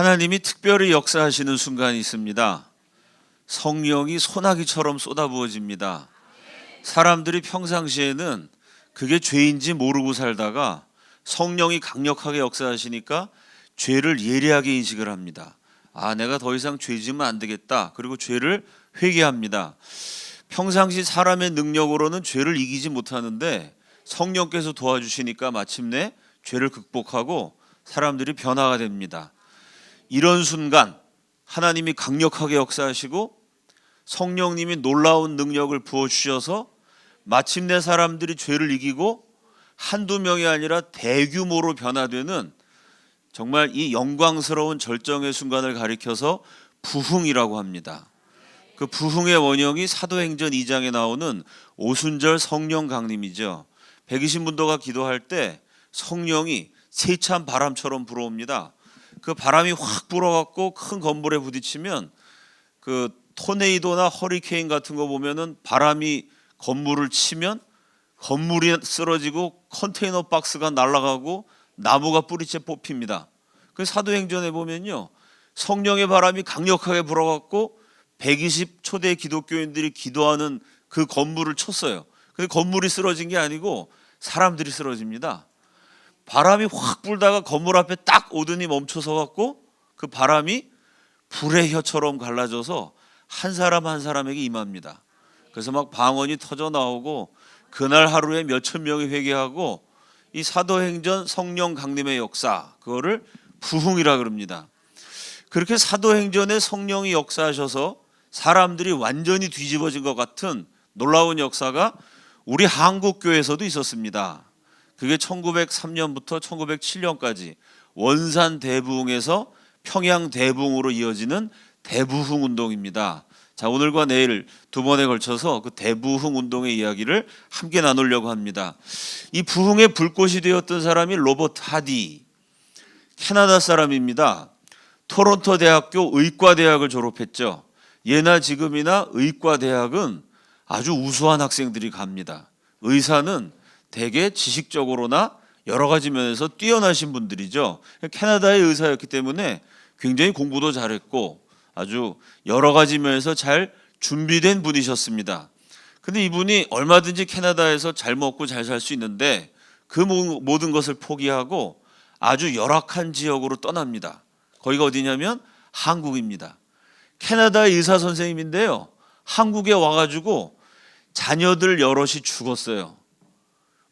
하나님이 특별히 역사하시는 순간이 있습니다. 성령이 소나기처럼 쏟아부어집니다. 사람들이 평상시에는 그게 죄인지 모르고 살다가 성령이 강력하게 역사하시니까 죄를 예리하게 인식을 합니다. 내가 더 이상 죄 지으면 안 되겠다. 그리고 죄를 회개합니다. 평상시 사람의 능력으로는 죄를 이기지 못하는데 성령께서 도와주시니까 마침내 죄를 극복하고 사람들이 변화가 됩니다. 이런 순간 하나님이 강력하게 역사하시고 성령님이 놀라운 능력을 부어주셔서 마침내 사람들이 죄를 이기고 한두 명이 아니라 대규모로 변화되는 정말 이 영광스러운 절정의 순간을 가리켜서 부흥이라고 합니다. 그 부흥의 원형이 사도행전 2장에 나오는 오순절 성령 강림이죠. 120문도가 기도할 때 성령이 세찬 바람처럼 불어옵니다. 그 바람이 확 불어갖고 큰 건물에 부딪히면 그 토네이도나 허리케인 같은 거 보면은 바람이 건물을 치면 건물이 쓰러지고 컨테이너 박스가 날아가고 나무가 뿌리채 뽑힙니다. 그 사도행전에 보면요, 성령의 바람이 강력하게 불어갖고 120 초대 기독교인들이 기도하는 그 건물을 쳤어요. 근데 건물이 쓰러진 게 아니고 사람들이 쓰러집니다. 바람이 확 불다가 건물 앞에 딱 오더니 멈춰서 갖고 그 바람이 불의 혀처럼 갈라져서 한 사람 한 사람에게 임합니다. 그래서 막 방언이 터져 나오고 그날 하루에 몇천 명이 회개하고 이 사도행전 성령 강림의 역사, 그거를 부흥이라 그럽니다. 그렇게 사도행전에 성령이 역사하셔서 사람들이 완전히 뒤집어진 것 같은 놀라운 역사가 우리 한국교회에서도 있었습니다. 그게 1903년부터 1907년까지 원산 대부흥에서 평양 대부흥으로 이어지는 대부흥 운동입니다. 자, 오늘과 내일 두 번에 걸쳐서 그 대부흥 운동의 이야기를 함께 나누려고 합니다. 이 부흥의 불꽃이 되었던 사람이 로버트 하디, 캐나다 사람입니다. 토론토 대학교 의과대학을 졸업했죠. 예나 지금이나 의과대학은 아주 우수한 학생들이 갑니다. 의사는 대개 지식적으로나 여러 가지 면에서 뛰어나신 분들이죠. 캐나다의 의사였기 때문에 굉장히 공부도 잘했고 아주 여러 가지 면에서 잘 준비된 분이셨습니다. 근데 이분이 얼마든지 캐나다에서 잘 먹고 잘 살 수 있는데 그 모든 것을 포기하고 아주 열악한 지역으로 떠납니다. 거기가 어디냐면 한국입니다. 캐나다의 의사 선생님인데요, 한국에 와가지고 자녀들 여럿이 죽었어요.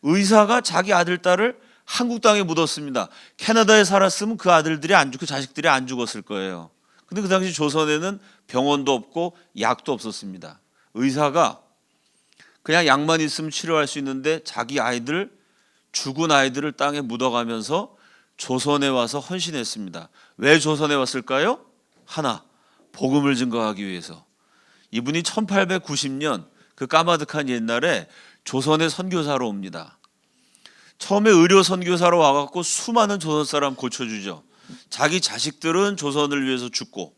의사가 자기 아들, 딸을 한국 땅에 묻었습니다. 캐나다에 살았으면 그 아들들이 안 죽고 자식들이 안 죽었을 거예요. 근데 그 당시 조선에는 병원도 없고 약도 없었습니다. 의사가 그냥 약만 있으면 치료할 수 있는데 자기 아이들, 죽은 아이들을 땅에 묻어가면서 조선에 와서 헌신했습니다. 왜 조선에 왔을까요? 하나, 복음을 증거하기 위해서. 이분이 1890년 그 까마득한 옛날에 조선에 선교사로 옵니다. 처음에 의료 선교사로 와갖고 수많은 조선 사람 고쳐주죠. 자기 자식들은 조선을 위해서 죽고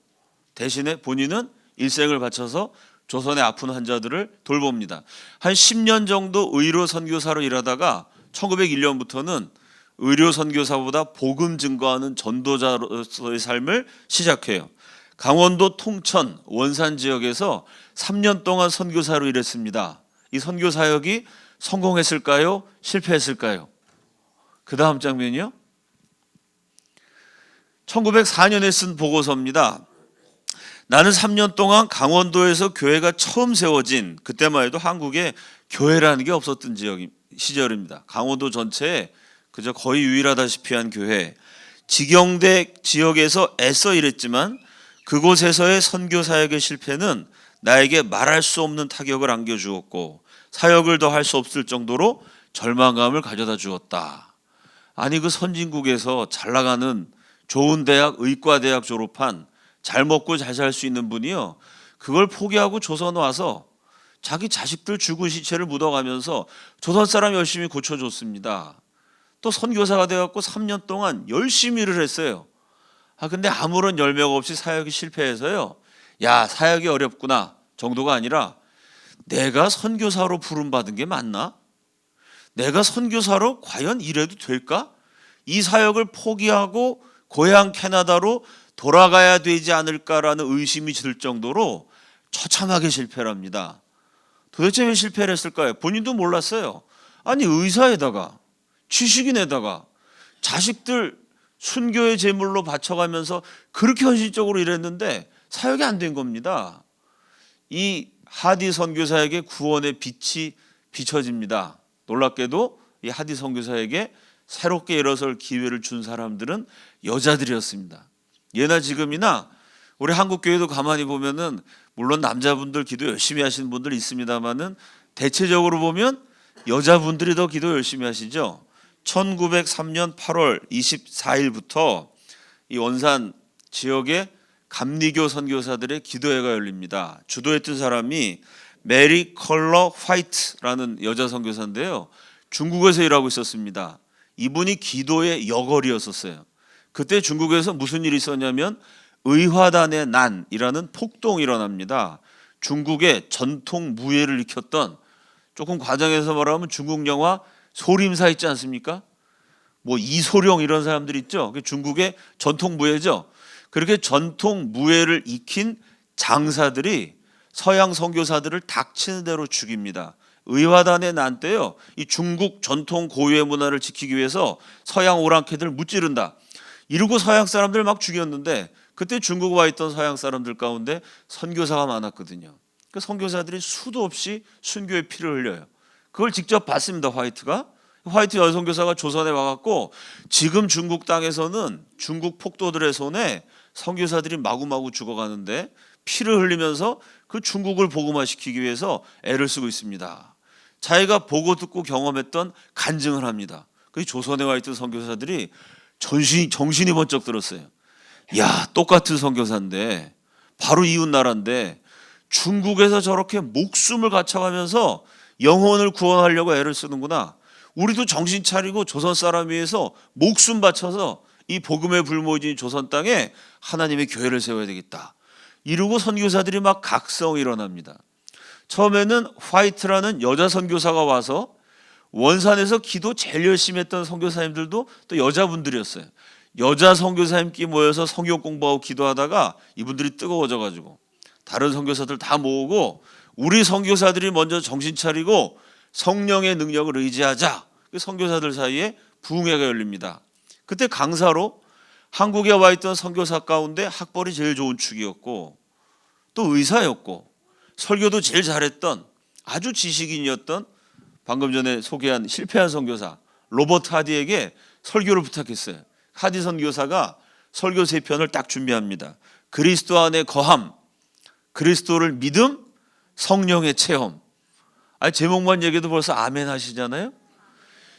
대신에 본인은 일생을 바쳐서 조선의 아픈 환자들을 돌봅니다. 한 10년 정도 의료 선교사로 일하다가 1901년부터는 의료 선교사보다 복음 증거하는 전도자로서의 삶을 시작해요. 강원도 통천 원산 지역에서 3년 동안 선교사로 일했습니다. 이 선교 사역이 성공했을까요? 실패했을까요? 그 다음 장면이요. 1904년에 쓴 보고서입니다. 나는 3년 동안 강원도에서 교회가 처음 세워진, 그때만 해도 한국에 교회라는 게 없었던 시절입니다. 강원도 전체에 그저 거의 유일하다시피 한 교회, 직영대 지역에서 애써 일했지만 그곳에서의 선교 사역의 실패는 나에게 말할 수 없는 타격을 안겨주었고 사역을 더 할 수 없을 정도로 절망감을 가져다 주었다. 아니, 그 선진국에서 잘 나가는 좋은 대학, 의과대학 졸업한 잘 먹고 잘 살 수 있는 분이요, 그걸 포기하고 조선 와서 자기 자식들 죽은 시체를 묻어가면서 조선 사람 열심히 고쳐줬습니다. 또 선교사가 되어갖고 3년 동안 열심히 일을 했어요. 근데 아무런 열매가 없이 사역이 실패해서요, 야, 사역이 어렵구나 정도가 아니라 내가 선교사로 부름받은 게 맞나? 내가 선교사로 과연 일해도 될까? 이 사역을 포기하고 고향 캐나다로 돌아가야 되지 않을까라는 의심이 들 정도로 처참하게 실패를 합니다. 도대체 왜 실패를 했을까요? 본인도 몰랐어요. 아니, 의사에다가 취식인에다가 자식들 순교의 제물로 바쳐가면서 그렇게 헌신적으로 일했는데 사역이 안 된 겁니다. 이 하디 선교사에게 구원의 빛이 비춰집니다. 놀랍게도 이 하디 선교사에게 새롭게 일어설 기회를 준 사람들은 여자들이었습니다. 예나 지금이나 우리 한국교회도 가만히 보면은 물론 남자분들 기도 열심히 하시는 분들 있습니다만은 대체적으로 보면 여자분들이 더 기도 열심히 하시죠. 1903년 8월 24일부터 이 원산 지역에 감리교 선교사들의 기도회가 열립니다. 주도했던 사람이 메리 컬러 화이트라는 여자 선교사인데요. 중국에서 일하고 있었습니다. 이분이 기도의 여걸이었었어요. 그때 중국에서 무슨 일이 있었냐면 의화단의 난이라는 폭동이 일어납니다. 중국의 전통 무예를 익혔던, 조금 과장해서 말하면 중국 영화 소림사 있지 않습니까? 뭐 이소룡 이런 사람들 있죠. 중국의 전통 무예죠. 그렇게 전통 무예를 익힌 장사들이 서양 선교사들을 닥치는 대로 죽입니다. 의화단의 난 때요, 이 중국 전통 고유의 문화를 지키기 위해서 서양 오랑캐들 무찌른다 이러고 서양 사람들 막 죽였는데, 그때 중국에 와 있던 서양 사람들 가운데 선교사가 많았거든요. 그 선교사들이 수도 없이 순교의 피를 흘려요. 그걸 직접 봤습니다. 화이트 여선교사가 조선에 와갖고 지금 중국 땅에서는 중국 폭도들의 손에 선교사들이 마구마구 죽어가는데 피를 흘리면서 그 중국을 복음화시키기 위해서 애를 쓰고 있습니다. 자기가 보고 듣고 경험했던 간증을 합니다. 그 조선에 와 있던 선교사들이 정신이 번쩍 들었어요. 야, 똑같은 선교사인데, 바로 이웃 나라인데 중국에서 저렇게 목숨을 바쳐가면서 영혼을 구원하려고 애를 쓰는구나. 우리도 정신 차리고 조선 사람 위해서 목숨 바쳐서 이 복음의 불모진 조선 땅에 하나님의 교회를 세워야 되겠다 이러고 선교사들이 막 각성이 일어납니다. 처음에는 화이트라는 여자 선교사가 와서 원산에서 기도 제일 열심히 했던 선교사님들도 또 여자분들이었어요. 여자 선교사님끼리 모여서 성경 공부하고 기도하다가 이분들이 뜨거워져가지고 다른 선교사들 다 모으고 우리 선교사들이 먼저 정신 차리고 성령의 능력을 의지하자. 선교사들 사이에 부흥회가 열립니다. 그때 강사로 한국에 와 있던 선교사 가운데 학벌이 제일 좋은 축이었고 또 의사였고 설교도 제일 잘했던 아주 지식인이었던, 방금 전에 소개한 실패한 선교사 로버트 하디에게 설교를 부탁했어요. 하디 선교사가 설교 3편을 딱 준비합니다. 그리스도 안에 거함, 그리스도를 믿음, 성령의 체험. 아니, 제목만 얘기해도 벌써 아멘 하시잖아요.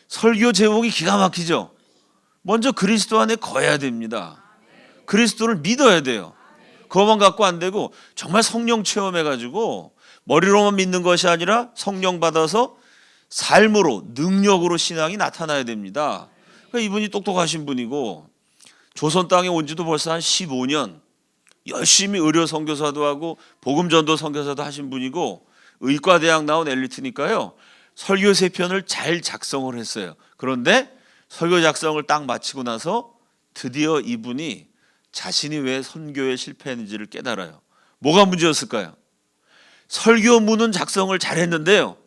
설교 제목이 기가 막히죠. 먼저 그리스도 안에 거해야 됩니다. 그리스도를 믿어야 돼요. 그것만 갖고 안 되고 정말 성령 체험해가지고 머리로만 믿는 것이 아니라 성령 받아서 삶으로, 능력으로 신앙이 나타나야 됩니다. 그러니까 이분이 똑똑하신 분이고 조선 땅에 온 지도 벌써 한 15년, 열심히 의료 선교사도 하고 복음전도 선교사도 하신 분이고 의과대학 나온 엘리트니까요. 설교 3편을 잘 작성을 했어요. 그런데 설교 작성을 딱 마치고 나서 드디어 이분이 자신이 왜 선교에 실패했는지를 깨달아요. 뭐가 문제였을까요? 설교문은 작성을 잘했는데요.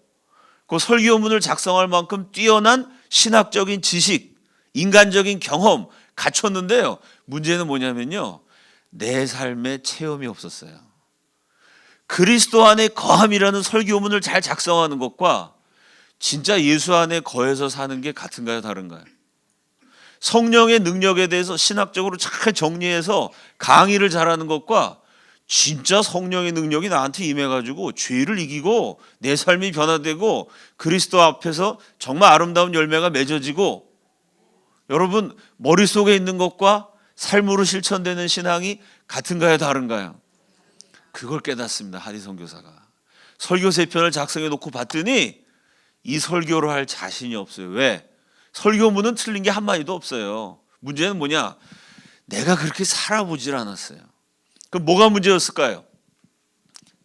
그 설교문을 작성할 만큼 뛰어난 신학적인 지식, 인간적인 경험 갖췄는데요. 문제는 뭐냐면요, 내 삶에 체험이 없었어요. 그리스도 안에 거함이라는 설교문을 잘 작성하는 것과 진짜 예수 안에 거해서 사는 게 같은가요, 다른가요? 성령의 능력에 대해서 신학적으로 잘 정리해서 강의를 잘하는 것과 진짜 성령의 능력이 나한테 임해가지고 죄를 이기고 내 삶이 변화되고 그리스도 앞에서 정말 아름다운 열매가 맺어지고, 여러분 머릿속에 있는 것과 삶으로 실천되는 신앙이 같은가요, 다른가요? 그걸 깨닫습니다. 하디 선교사가 설교 3편을 작성해 놓고 봤더니 이 설교를 할 자신이 없어요. 왜? 설교문은 틀린 게 한마디도 없어요. 문제는 뭐냐? 내가 그렇게 살아보질 않았어요. 그럼 뭐가 문제였을까요?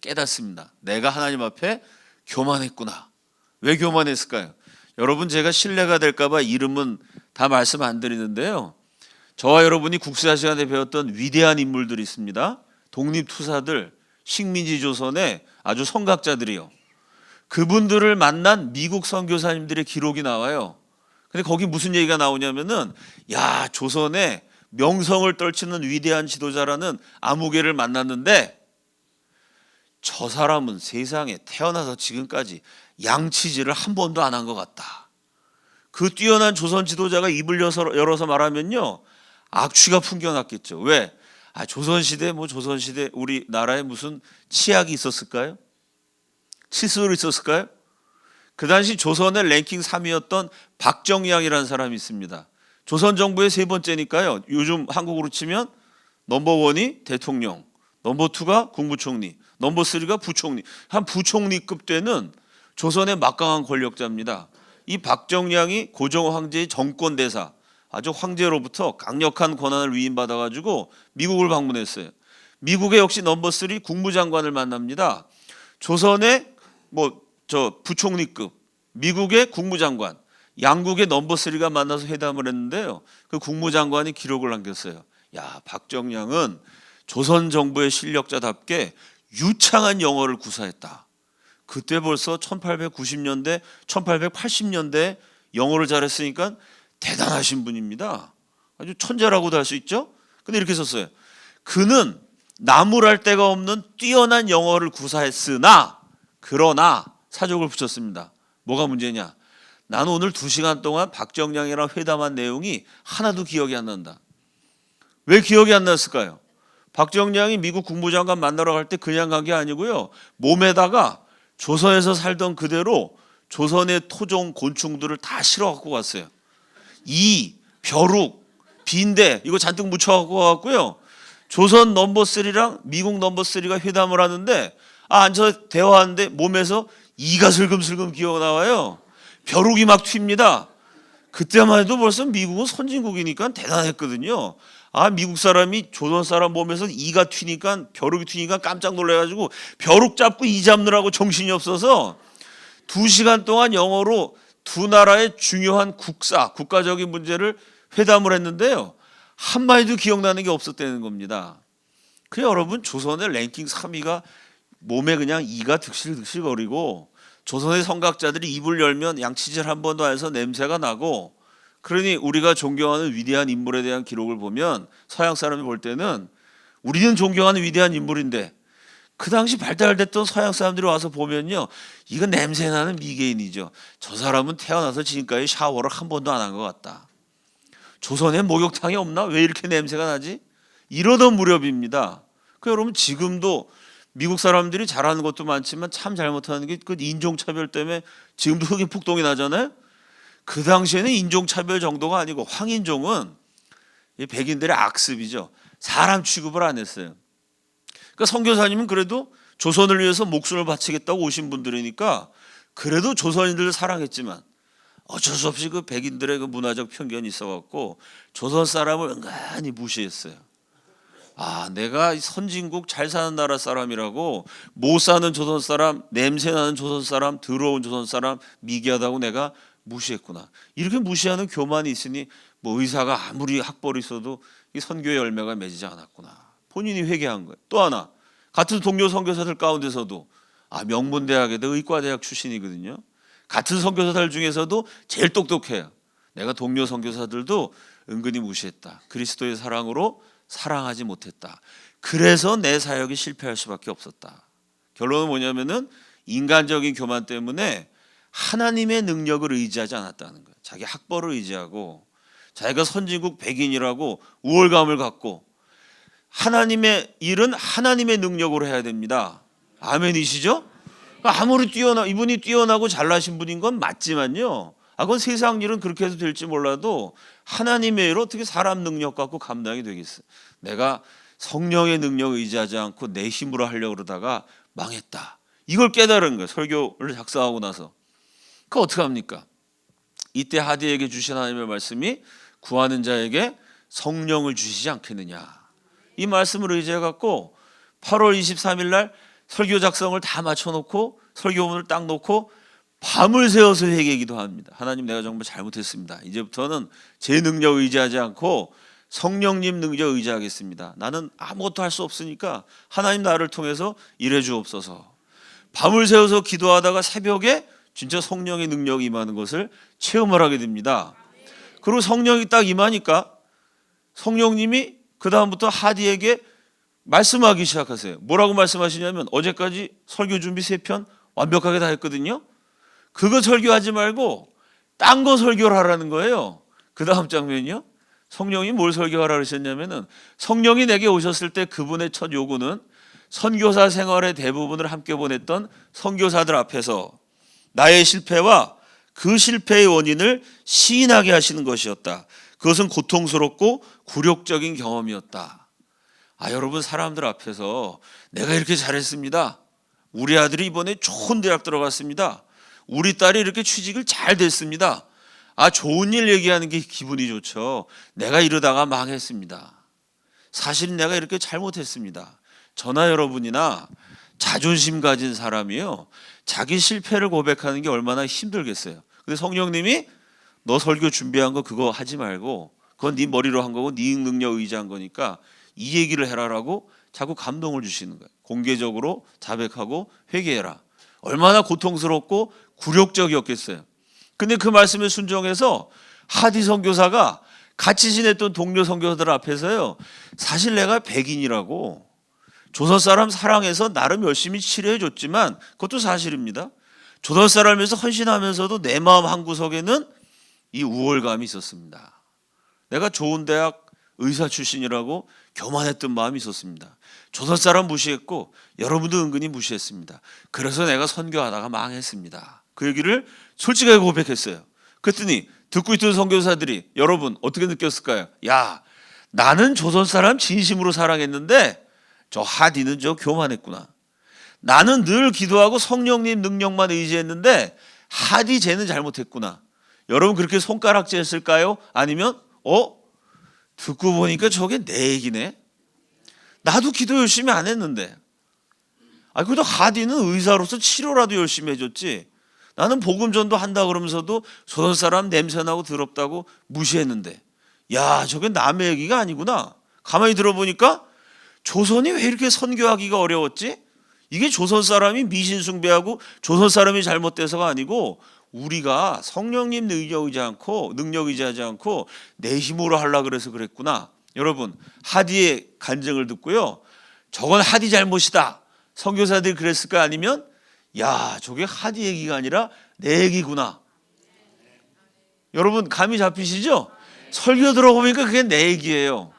깨닫습니다. 내가 하나님 앞에 교만했구나. 왜 교만했을까요? 여러분, 제가 신뢰가 될까 봐 이름은 다 말씀 안 드리는데요. 저와 여러분이 국사 시간에 배웠던 위대한 인물들이 있습니다. 독립투사들, 식민지 조선의 아주 선각자들이요. 그분들을 만난 미국 선교사님들의 기록이 나와요. 근데 거기 무슨 얘기가 나오냐면은, 야, 조선의 명성을 떨치는 위대한 지도자라는 아무개를 만났는데 저 사람은 세상에 태어나서 지금까지 양치질을 한 번도 안 한 것 같다. 그 뛰어난 조선 지도자가 입을 열어서 말하면요, 악취가 풍겨났겠죠. 왜? 조선시대 조선시대 우리나라에 무슨 치약이 있었을까요? 칫솔이 있었을까요? 그 당시 조선의 랭킹 3위였던 박정량이라는 사람이 있습니다. 조선 정부의 세 번째니까요. 요즘 한국으로 치면 넘버 1이 대통령, 넘버 2가 국무총리, 넘버 3가 부총리. 한 부총리급 되는 조선의 막강한 권력자입니다. 이 박정량이 고종 황제의 정권 대사, 아주 황제로부터 강력한 권한을 위임받아가지고 미국을 방문했어요. 미국의 역시 넘버 3 국무장관을 만납니다. 조선의 부총리급, 미국의 국무장관, 양국의 넘버 3가 만나서 회담을 했는데요. 그 국무장관이 기록을 남겼어요. 야, 박정량은 조선 정부의 실력자답게 유창한 영어를 구사했다. 그때 벌써 1890년대, 1880년대 영어를 잘했으니까 대단하신 분입니다. 아주 천재라고도 할 수 있죠. 근데 이렇게 썼어요. 그는 나무랄 데가 없는 뛰어난 영어를 구사했으나, 그러나 사족을 붙였습니다. 뭐가 문제냐? 나는 오늘 2시간 동안 박정량이랑 회담한 내용이 하나도 기억이 안 난다. 왜 기억이 안 났을까요? 박정량이 미국 국무장관 만나러 갈 때 그냥 간 게 아니고요. 몸에다가 조선에서 살던 그대로 조선의 토종 곤충들을 다 실어갖고 갔어요. 이, 벼룩, 빈대 이거 잔뜩 묻혀갖고 갔고요. 조선 넘버 3랑 미국 넘버 3가 회담을 하는데 앉아서 대화하는데 몸에서 이가 슬금슬금 기어나와요. 벼룩이 막 튑니다. 그때만 해도 벌써 미국은 선진국이니까 대단했거든요. 미국 사람이 조선 사람 몸에서 이가 튀니까, 벼룩이 튀니까 깜짝 놀라가지고 벼룩 잡고 이 잡느라고 정신이 없어서 2시간 동안 영어로 두 나라의 중요한 국가적인 문제를 회담을 했는데요. 한마디도 기억나는 게 없었다는 겁니다. 그 여러분, 조선의 랭킹 3위가 몸에 그냥 이가 득실득실거리고 조선의 선각자들이 입을 열면 양치질 한 번도 안 해서 냄새가 나고, 그러니 우리가 존경하는 위대한 인물에 대한 기록을 보면 서양 사람이 볼 때는 우리는 존경하는 위대한 인물인데 그 당시 발달됐던 서양 사람들이 와서 보면요, 이건 냄새나는 미개인이죠. 저 사람은 태어나서 지금까지 샤워를 한 번도 안 한 것 같다. 조선에 목욕탕이 없나? 왜 이렇게 냄새가 나지? 이러던 무렵입니다. 여러분, 지금도 미국 사람들이 잘하는 것도 많지만 참 잘못하는 게 그 인종차별 때문에 지금도 흑인 폭동이 나잖아요. 그 당시에는 인종차별 정도가 아니고 황인종은 백인들의 악습이죠. 사람 취급을 안 했어요. 그러니까 선교사님은 그래도 조선을 위해서 목숨을 바치겠다고 오신 분들이니까 그래도 조선인들을 사랑했지만 어쩔 수 없이 그 백인들의 그 문화적 편견이 있어갖고 조선 사람을 은근히 무시했어요. 내가 선진국 잘 사는 나라 사람이라고 못 사는 조선 사람, 냄새나는 조선 사람, 더러운 조선 사람, 미개하다고 내가 무시했구나. 이렇게 무시하는 교만이 있으니 의사가 아무리 학벌이 있어도 이 선교의 열매가 맺이지 않았구나. 본인이 회개한 거예요. 또 하나, 같은 동료 선교사들 가운데서도 명문대학의 의과대학 출신이거든요. 같은 선교사들 중에서도 제일 똑똑해요. 내가 동료 선교사들도 은근히 무시했다. 그리스도의 사랑으로 사랑하지 못했다. 그래서 내 사역이 실패할 수밖에 없었다. 결론은 뭐냐면은 인간적인 교만 때문에 하나님의 능력을 의지하지 않았다는 거예요. 자기 학벌을 의지하고 자기가 선진국 백인이라고 우월감을 갖고, 하나님의 일은 하나님의 능력으로 해야 됩니다. 아멘이시죠? 아무리 이분이 뛰어나고 잘나신 분인 건 맞지만요, 그건 세상 일은 그렇게 해도 될지 몰라도 하나님의 일 어떻게 사람 능력 갖고 감당이 되겠어요? 내가 성령의 능력 의지하지 않고 내 힘으로 하려고 그러다가 망했다. 이걸 깨달은 거예요. 설교를 작성하고 나서. 그거 어떻게 합니까? 이때 하디에게 주신 하나님의 말씀이 구하는 자에게 성령을 주시지 않겠느냐. 이 말씀을 의지해 갖고 8월 23일 날 설교 작성을 다 맞춰놓고 설교문을 딱 놓고 밤을 새워서 회개기도 합니다. 하나님, 내가 정말 잘못했습니다. 이제부터는 제 능력 의지하지 않고 성령님 능력 의지하겠습니다. 나는 아무것도 할 수 없으니까 하나님 나를 통해서 일해 주옵소서. 밤을 새워서 기도하다가 새벽에 진짜 성령의 능력이 임하는 것을 체험을 하게 됩니다. 그리고 성령이 딱 임하니까 성령님이 그 다음부터 하디에게 말씀하기 시작하세요. 뭐라고 말씀하시냐면 어제까지 설교 준비 3편 완벽하게 다 했거든요. 그거 설교하지 말고 딴 거 설교를 하라는 거예요. 그 다음 장면이요. 성령이 뭘 설교하라 그러셨냐면은 성령이 내게 오셨을 때 그분의 첫 요구는 선교사 생활의 대부분을 함께 보냈던 선교사들 앞에서 나의 실패와 그 실패의 원인을 시인하게 하시는 것이었다. 그것은 고통스럽고 굴욕적인 경험이었다. 여러분, 사람들 앞에서 내가 이렇게 잘했습니다. 우리 아들이 이번에 좋은 대학 들어갔습니다. 우리 딸이 이렇게 취직을 잘 됐습니다. 좋은 일 얘기하는 게 기분이 좋죠. 내가 이러다가 망했습니다. 사실 내가 이렇게 잘못했습니다. 저나 여러분이나 자존심 가진 사람이요, 자기 실패를 고백하는 게 얼마나 힘들겠어요. 근데 성령님이 너 설교 준비한 거 그거 하지 말고 그건 네 머리로 한 거고 네 능력 의지한 거니까 이 얘기를 해라라고 자꾸 감동을 주시는 거예요. 공개적으로 자백하고 회개해라. 얼마나 고통스럽고 굴욕적이었겠어요. 근데 그 말씀에 순종해서 하디 선교사가 같이 지냈던 동료 선교사들 앞에서요, 사실 내가 백인이라고 조선 사람 사랑해서 나름 열심히 치료해 줬지만 그것도 사실입니다. 조선 사람에서 헌신하면서도 내 마음 한구석에는 이 우월감이 있었습니다. 내가 좋은 대학 의사 출신이라고 교만했던 마음이 있었습니다. 조선 사람 무시했고 여러분도 은근히 무시했습니다. 그래서 내가 선교하다가 망했습니다. 그 얘기를 솔직하게 고백했어요. 그랬더니 듣고 있던 선교사들이 여러분 어떻게 느꼈을까요? 야, 나는 조선 사람 진심으로 사랑했는데 저 하디는 저 교만했구나. 나는 늘 기도하고 성령님 능력만 의지했는데 하디 쟤는 잘못했구나. 여러분 그렇게 손가락질 했을까요? 아니면 듣고 보니까 저게 내 얘기네. 나도 기도 열심히 안 했는데. 그래도 하디는 의사로서 치료라도 열심히 해줬지. 나는 복음 전도 한다 그러면서도 조선 사람 냄새나고 더럽다고 무시했는데, 야, 저게 남의 얘기가 아니구나. 가만히 들어보니까 조선이 왜 이렇게 선교하기가 어려웠지? 이게 조선 사람이 미신 숭배하고 조선 사람이 잘못돼서가 아니고 우리가 성령님 능력 의지하지 않고 내 힘으로 하려고 그래서 그랬구나. 여러분, 하디의 간증을 듣고요, 저건 하디 잘못이다. 선교사들이 그랬을까? 아니면 야, 저게 하디 얘기가 아니라 내 얘기구나. 여러분 감이 잡히시죠? 설교 들어보니까 그게 내 얘기예요.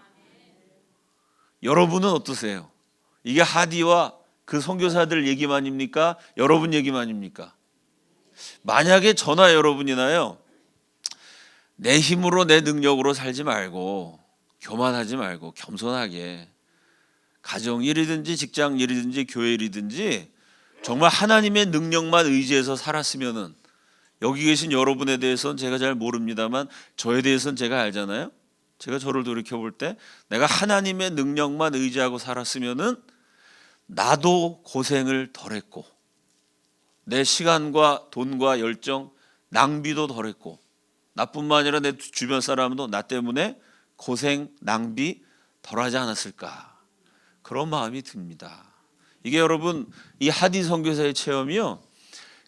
여러분은 어떠세요? 이게 하디와 그 선교사들 얘기만입니까? 여러분 얘기만입니까? 만약에 저나 여러분이나요, 내 힘으로 내 능력으로 살지 말고 교만하지 말고 겸손하게 가정 일이든지 직장 일이든지 교회 일이든지 정말 하나님의 능력만 의지해서 살았으면은, 여기 계신 여러분에 대해서는 제가 잘 모릅니다만 저에 대해서는 제가 알잖아요. 제가 저를 돌이켜볼 때 내가 하나님의 능력만 의지하고 살았으면은 나도 고생을 덜했고 내 시간과 돈과 열정 낭비도 덜했고 나뿐만 아니라 내 주변 사람도 나 때문에 고생 낭비 덜하지 않았을까, 그런 마음이 듭니다. 이게 여러분 이 하디 선교사의 체험이요,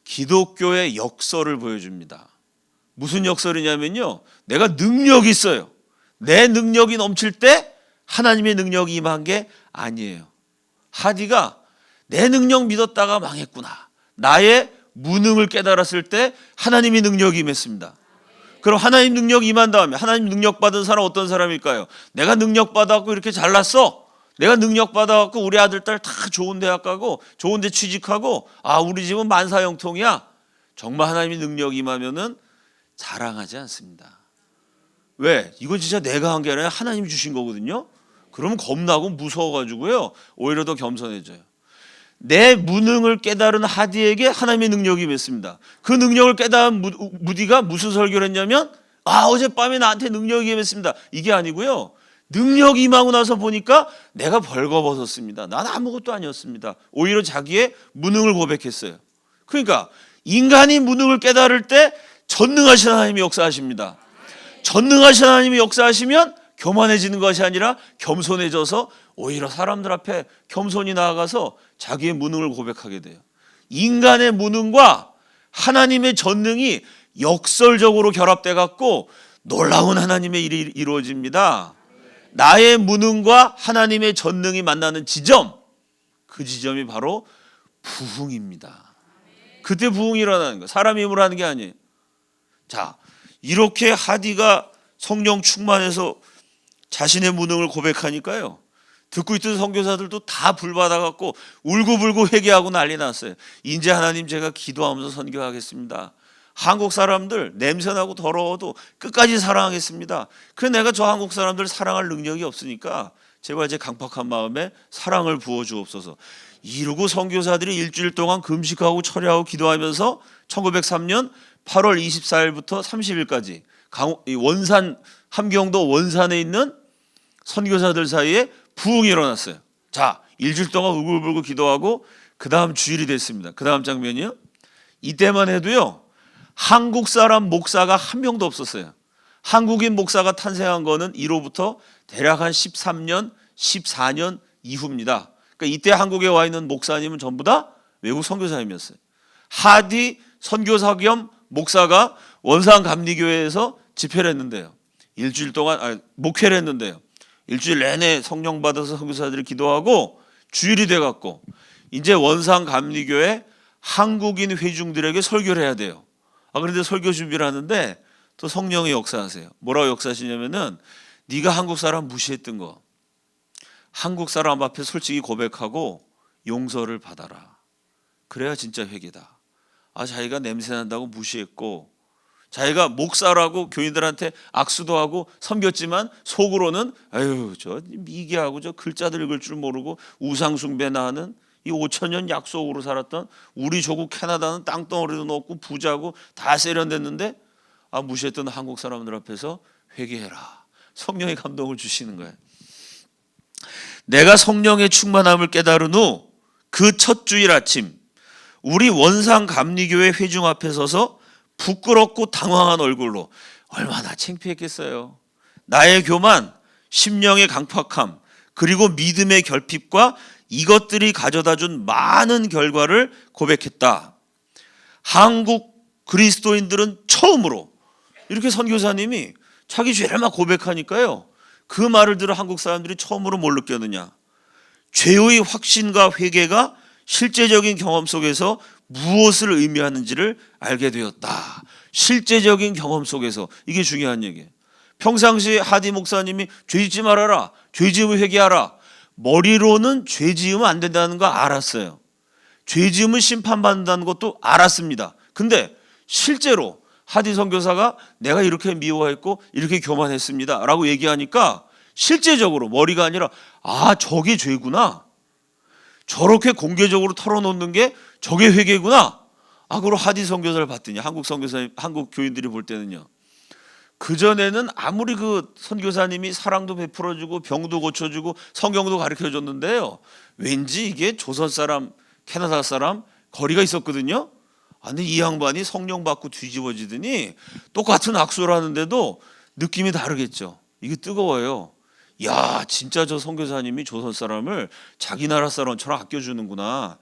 기독교의 역설을 보여줍니다. 무슨 역설이냐면요, 내가 능력이 있어요. 내 능력이 넘칠 때 하나님의 능력이 임한 게 아니에요. 하디가 내 능력 믿었다가 망했구나, 나의 무능을 깨달았을 때 하나님의 능력이 임했습니다. 그럼 하나님 능력이 임한 다음에 하나님 능력 받은 사람 어떤 사람일까요? 내가 능력 받아갖고 이렇게 잘났어. 내가 능력 받아갖고 우리 아들 딸 다 좋은 대학 가고 좋은 데 취직하고 우리 집은 만사형통이야. 정말 하나님의 능력이 임하면은 자랑하지 않습니다. 왜? 이건 진짜 내가 한 게 아니라 하나님이 주신 거거든요. 그러면 겁나고 무서워가지고요, 오히려 더 겸손해져요. 내 무능을 깨달은 하디에게 하나님의 능력이 임했습니다. 그 능력을 깨달은 무디가 무슨 설교를 했냐면 어젯밤에 나한테 능력이 임했습니다. 이게 아니고요, 능력이 임하고 나서 보니까 내가 벌거벗었습니다. 난 아무것도 아니었습니다. 오히려 자기의 무능을 고백했어요. 그러니까 인간이 무능을 깨달을 때 전능하신 하나님이 역사하십니다. 전능하신 하나님이 역사하시면 교만해지는 것이 아니라 겸손해져서 오히려 사람들 앞에 겸손히 나아가서 자기의 무능을 고백하게 돼요. 인간의 무능과 하나님의 전능이 역설적으로 결합돼 갖고 놀라운 하나님의 일이 이루어집니다. 나의 무능과 하나님의 전능이 만나는 지점, 그 지점이 바로 부흥입니다. 그때 부흥이 일어나는 거예요. 사람의 힘으로 하는 게 아니에요. 자, 이렇게 하디가 성령 충만해서 자신의 무능을 고백하니까요, 듣고 있던 선교사들도 다 불받아갖고 울고불고 회개하고 난리 났어요. 이제 하나님, 제가 기도하면서 선교하겠습니다. 한국 사람들 냄새나고 더러워도 끝까지 사랑하겠습니다. 그래, 내가 저 한국 사람들 사랑할 능력이 없으니까 제발 제 강팍한 마음에 사랑을 부어주옵소서. 이러고 선교사들이 일주일 동안 금식하고 철야하고 기도하면서 1903년 8월 24일부터 30일까지 원산, 함경도 원산에 있는 선교사들 사이에 부흥이 일어났어요. 자, 일주일 동안 울고불고 기도하고 그 다음 주일이 됐습니다. 그 다음 장면이요, 이때만 해도요 한국 사람 목사가 한 명도 없었어요. 한국인 목사가 탄생한 거는 이로부터 대략 한 13년, 14년 이후입니다. 그러니까 이때 한국에 와 있는 목사님은 전부 다 외국 선교사님이었어요. 하디 선교사 겸 목사가 원산 감리교회에서 집회를 했는데요, 일주일 동안 목회를 했는데요, 일주일 내내 성령 받아서 선교사들이 기도하고 주일이 돼갖고 이제 원산 감리교회 한국인 회중들에게 설교를 해야 돼요. 그런데 설교 준비를 하는데 또 성령이 역사하세요. 뭐라고 역사하시냐면은, 네가 한국 사람 무시했던 거, 한국 사람 앞에 솔직히 고백하고 용서를 받아라. 그래야 진짜 회개다. 자기가 냄새 난다고 무시했고, 자기가 목사라고 교인들한테 악수도 하고 섬겼지만 속으로는 아유, 저 미개하고 저 글자들 읽을 줄 모르고 우상숭배나 하는 이 5천년 약속으로 살았던 우리 조국 캐나다는 땅덩어리도 넣고 부자고 다 세련됐는데 무시했던 한국 사람들 앞에서 회개해라. 성령의 감동을 주시는 거예요. 내가 성령의 충만함을 깨달은 후 그 첫 주일 아침, 우리 원산 감리교회 회중 앞에 서서 부끄럽고 당황한 얼굴로, 얼마나 창피했겠어요. 나의 교만, 심령의 강팍함, 그리고 믿음의 결핍과 이것들이 가져다준 많은 결과를 고백했다. 한국 그리스도인들은 처음으로 이렇게 선교사님이 자기 죄를 막 고백하니까요, 그 말을 들어 한국 사람들이 처음으로 뭘 느꼈느냐, 죄의 확신과 회개가 실제적인 경험 속에서 무엇을 의미하는지를 알게 되었다. 실제적인 경험 속에서, 이게 중요한 얘기예요. 평상시에 하디 목사님이 죄 짓지 말아라, 죄 지으면 회개하라, 머리로는 죄 지으면 안 된다는 거 알았어요. 죄 지으면 심판받는다는 것도 알았습니다. 근데 실제로 하디 선교사가 내가 이렇게 미워했고 이렇게 교만했습니다 라고 얘기하니까 실제적으로 머리가 아니라 저게 죄구나, 저렇게 공개적으로 털어놓는 게 저게 회개구나. 그리고 하디 선교사를 봤더니 한국 선교사님, 한국 교인들이 볼 때는요, 그전에는 아무리 그 선교사님이 사랑도 베풀어주고 병도 고쳐주고 성경도 가르쳐줬는데요, 왠지 이게 조선 사람, 캐나다 사람 거리가 있었거든요. 근데 이 양반이 성령 받고 뒤집어지더니 똑같은 악수를 하는데도 느낌이 다르겠죠. 이게 뜨거워요. 야, 진짜 저 선교사님이 조선 사람을 자기 나라 사람처럼 아껴주는구나.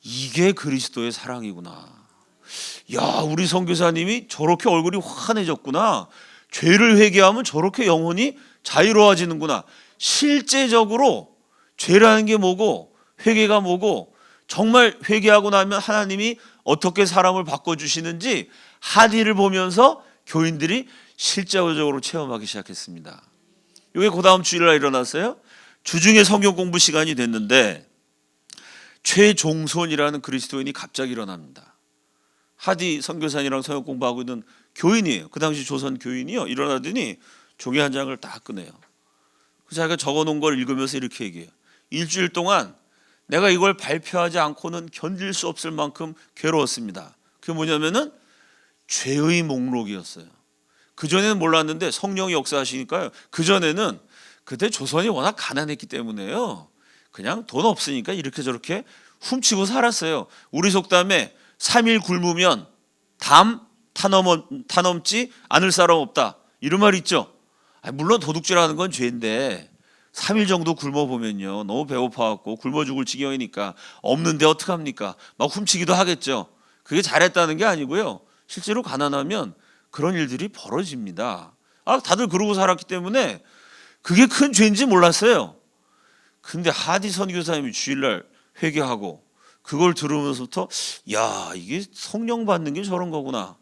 이게 그리스도의 사랑이구나. 야, 우리 선교사님이 저렇게 얼굴이 환해졌구나. 죄를 회개하면 저렇게 영혼이 자유로워지는구나. 실제적으로 죄라는 게 뭐고 회개가 뭐고, 정말 회개하고 나면 하나님이 어떻게 사람을 바꿔주시는지 하디를 보면서 교인들이 실제적으로 체험하기 시작했습니다. 이게 그 다음 주일날 일어났어요. 주중에 성경 공부 시간이 됐는데 최종손이라는 그리스도인이 갑자기 일어납니다. 하디 선교사님이랑 성경 공부하고 있는 교인이에요. 그 당시 조선 교인이요. 일어나더니 종이 한 장을 딱 꺼내요. 자기가 적어놓은 걸 읽으면서 이렇게 얘기해요. 일주일 동안 내가 이걸 발표하지 않고는 견딜 수 없을 만큼 괴로웠습니다. 그게 뭐냐면은 죄의 목록이었어요. 그전에는 몰랐는데 성령이 역사하시니까요, 그전에는 그때 조선이 워낙 가난했기 때문에요, 그냥 돈 없으니까 이렇게 저렇게 훔치고 살았어요. 우리 속담에 3일 굶으면 담 타넘지 않을 사람 없다, 이런 말이 있죠. 물론 도둑질하는 건 죄인데 3일 정도 굶어보면요, 너무 배고파갖고 굶어 죽을 지경이니까 없는데 어떡합니까? 막 훔치기도 하겠죠. 그게 잘했다는 게 아니고요, 실제로 가난하면 그런 일들이 벌어집니다. 다들 그러고 살았기 때문에 그게 큰 죄인지 몰랐어요. 근데 하디 선교사님이 주일날 회개하고 그걸 들으면서부터 야, 이게 성령 받는 게 저런 거구나.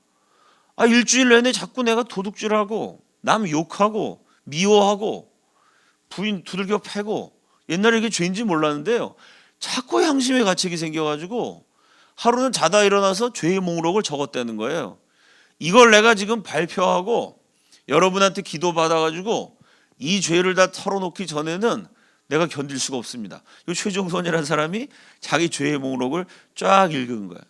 일주일 내내 자꾸 내가 도둑질하고 남 욕하고 미워하고 부인 두들겨 패고, 옛날에 이게 죄인지 몰랐는데요, 자꾸 양심의 가책이 생겨가지고 하루는 자다 일어나서 죄의 목록을 적었다는 거예요. 이걸 내가 지금 발표하고 여러분한테 기도 받아가지고 이 죄를 다 털어놓기 전에는 내가 견딜 수가 없습니다. 이 최종선이라는 사람이 자기 죄의 목록을 쫙 읽은 거예요.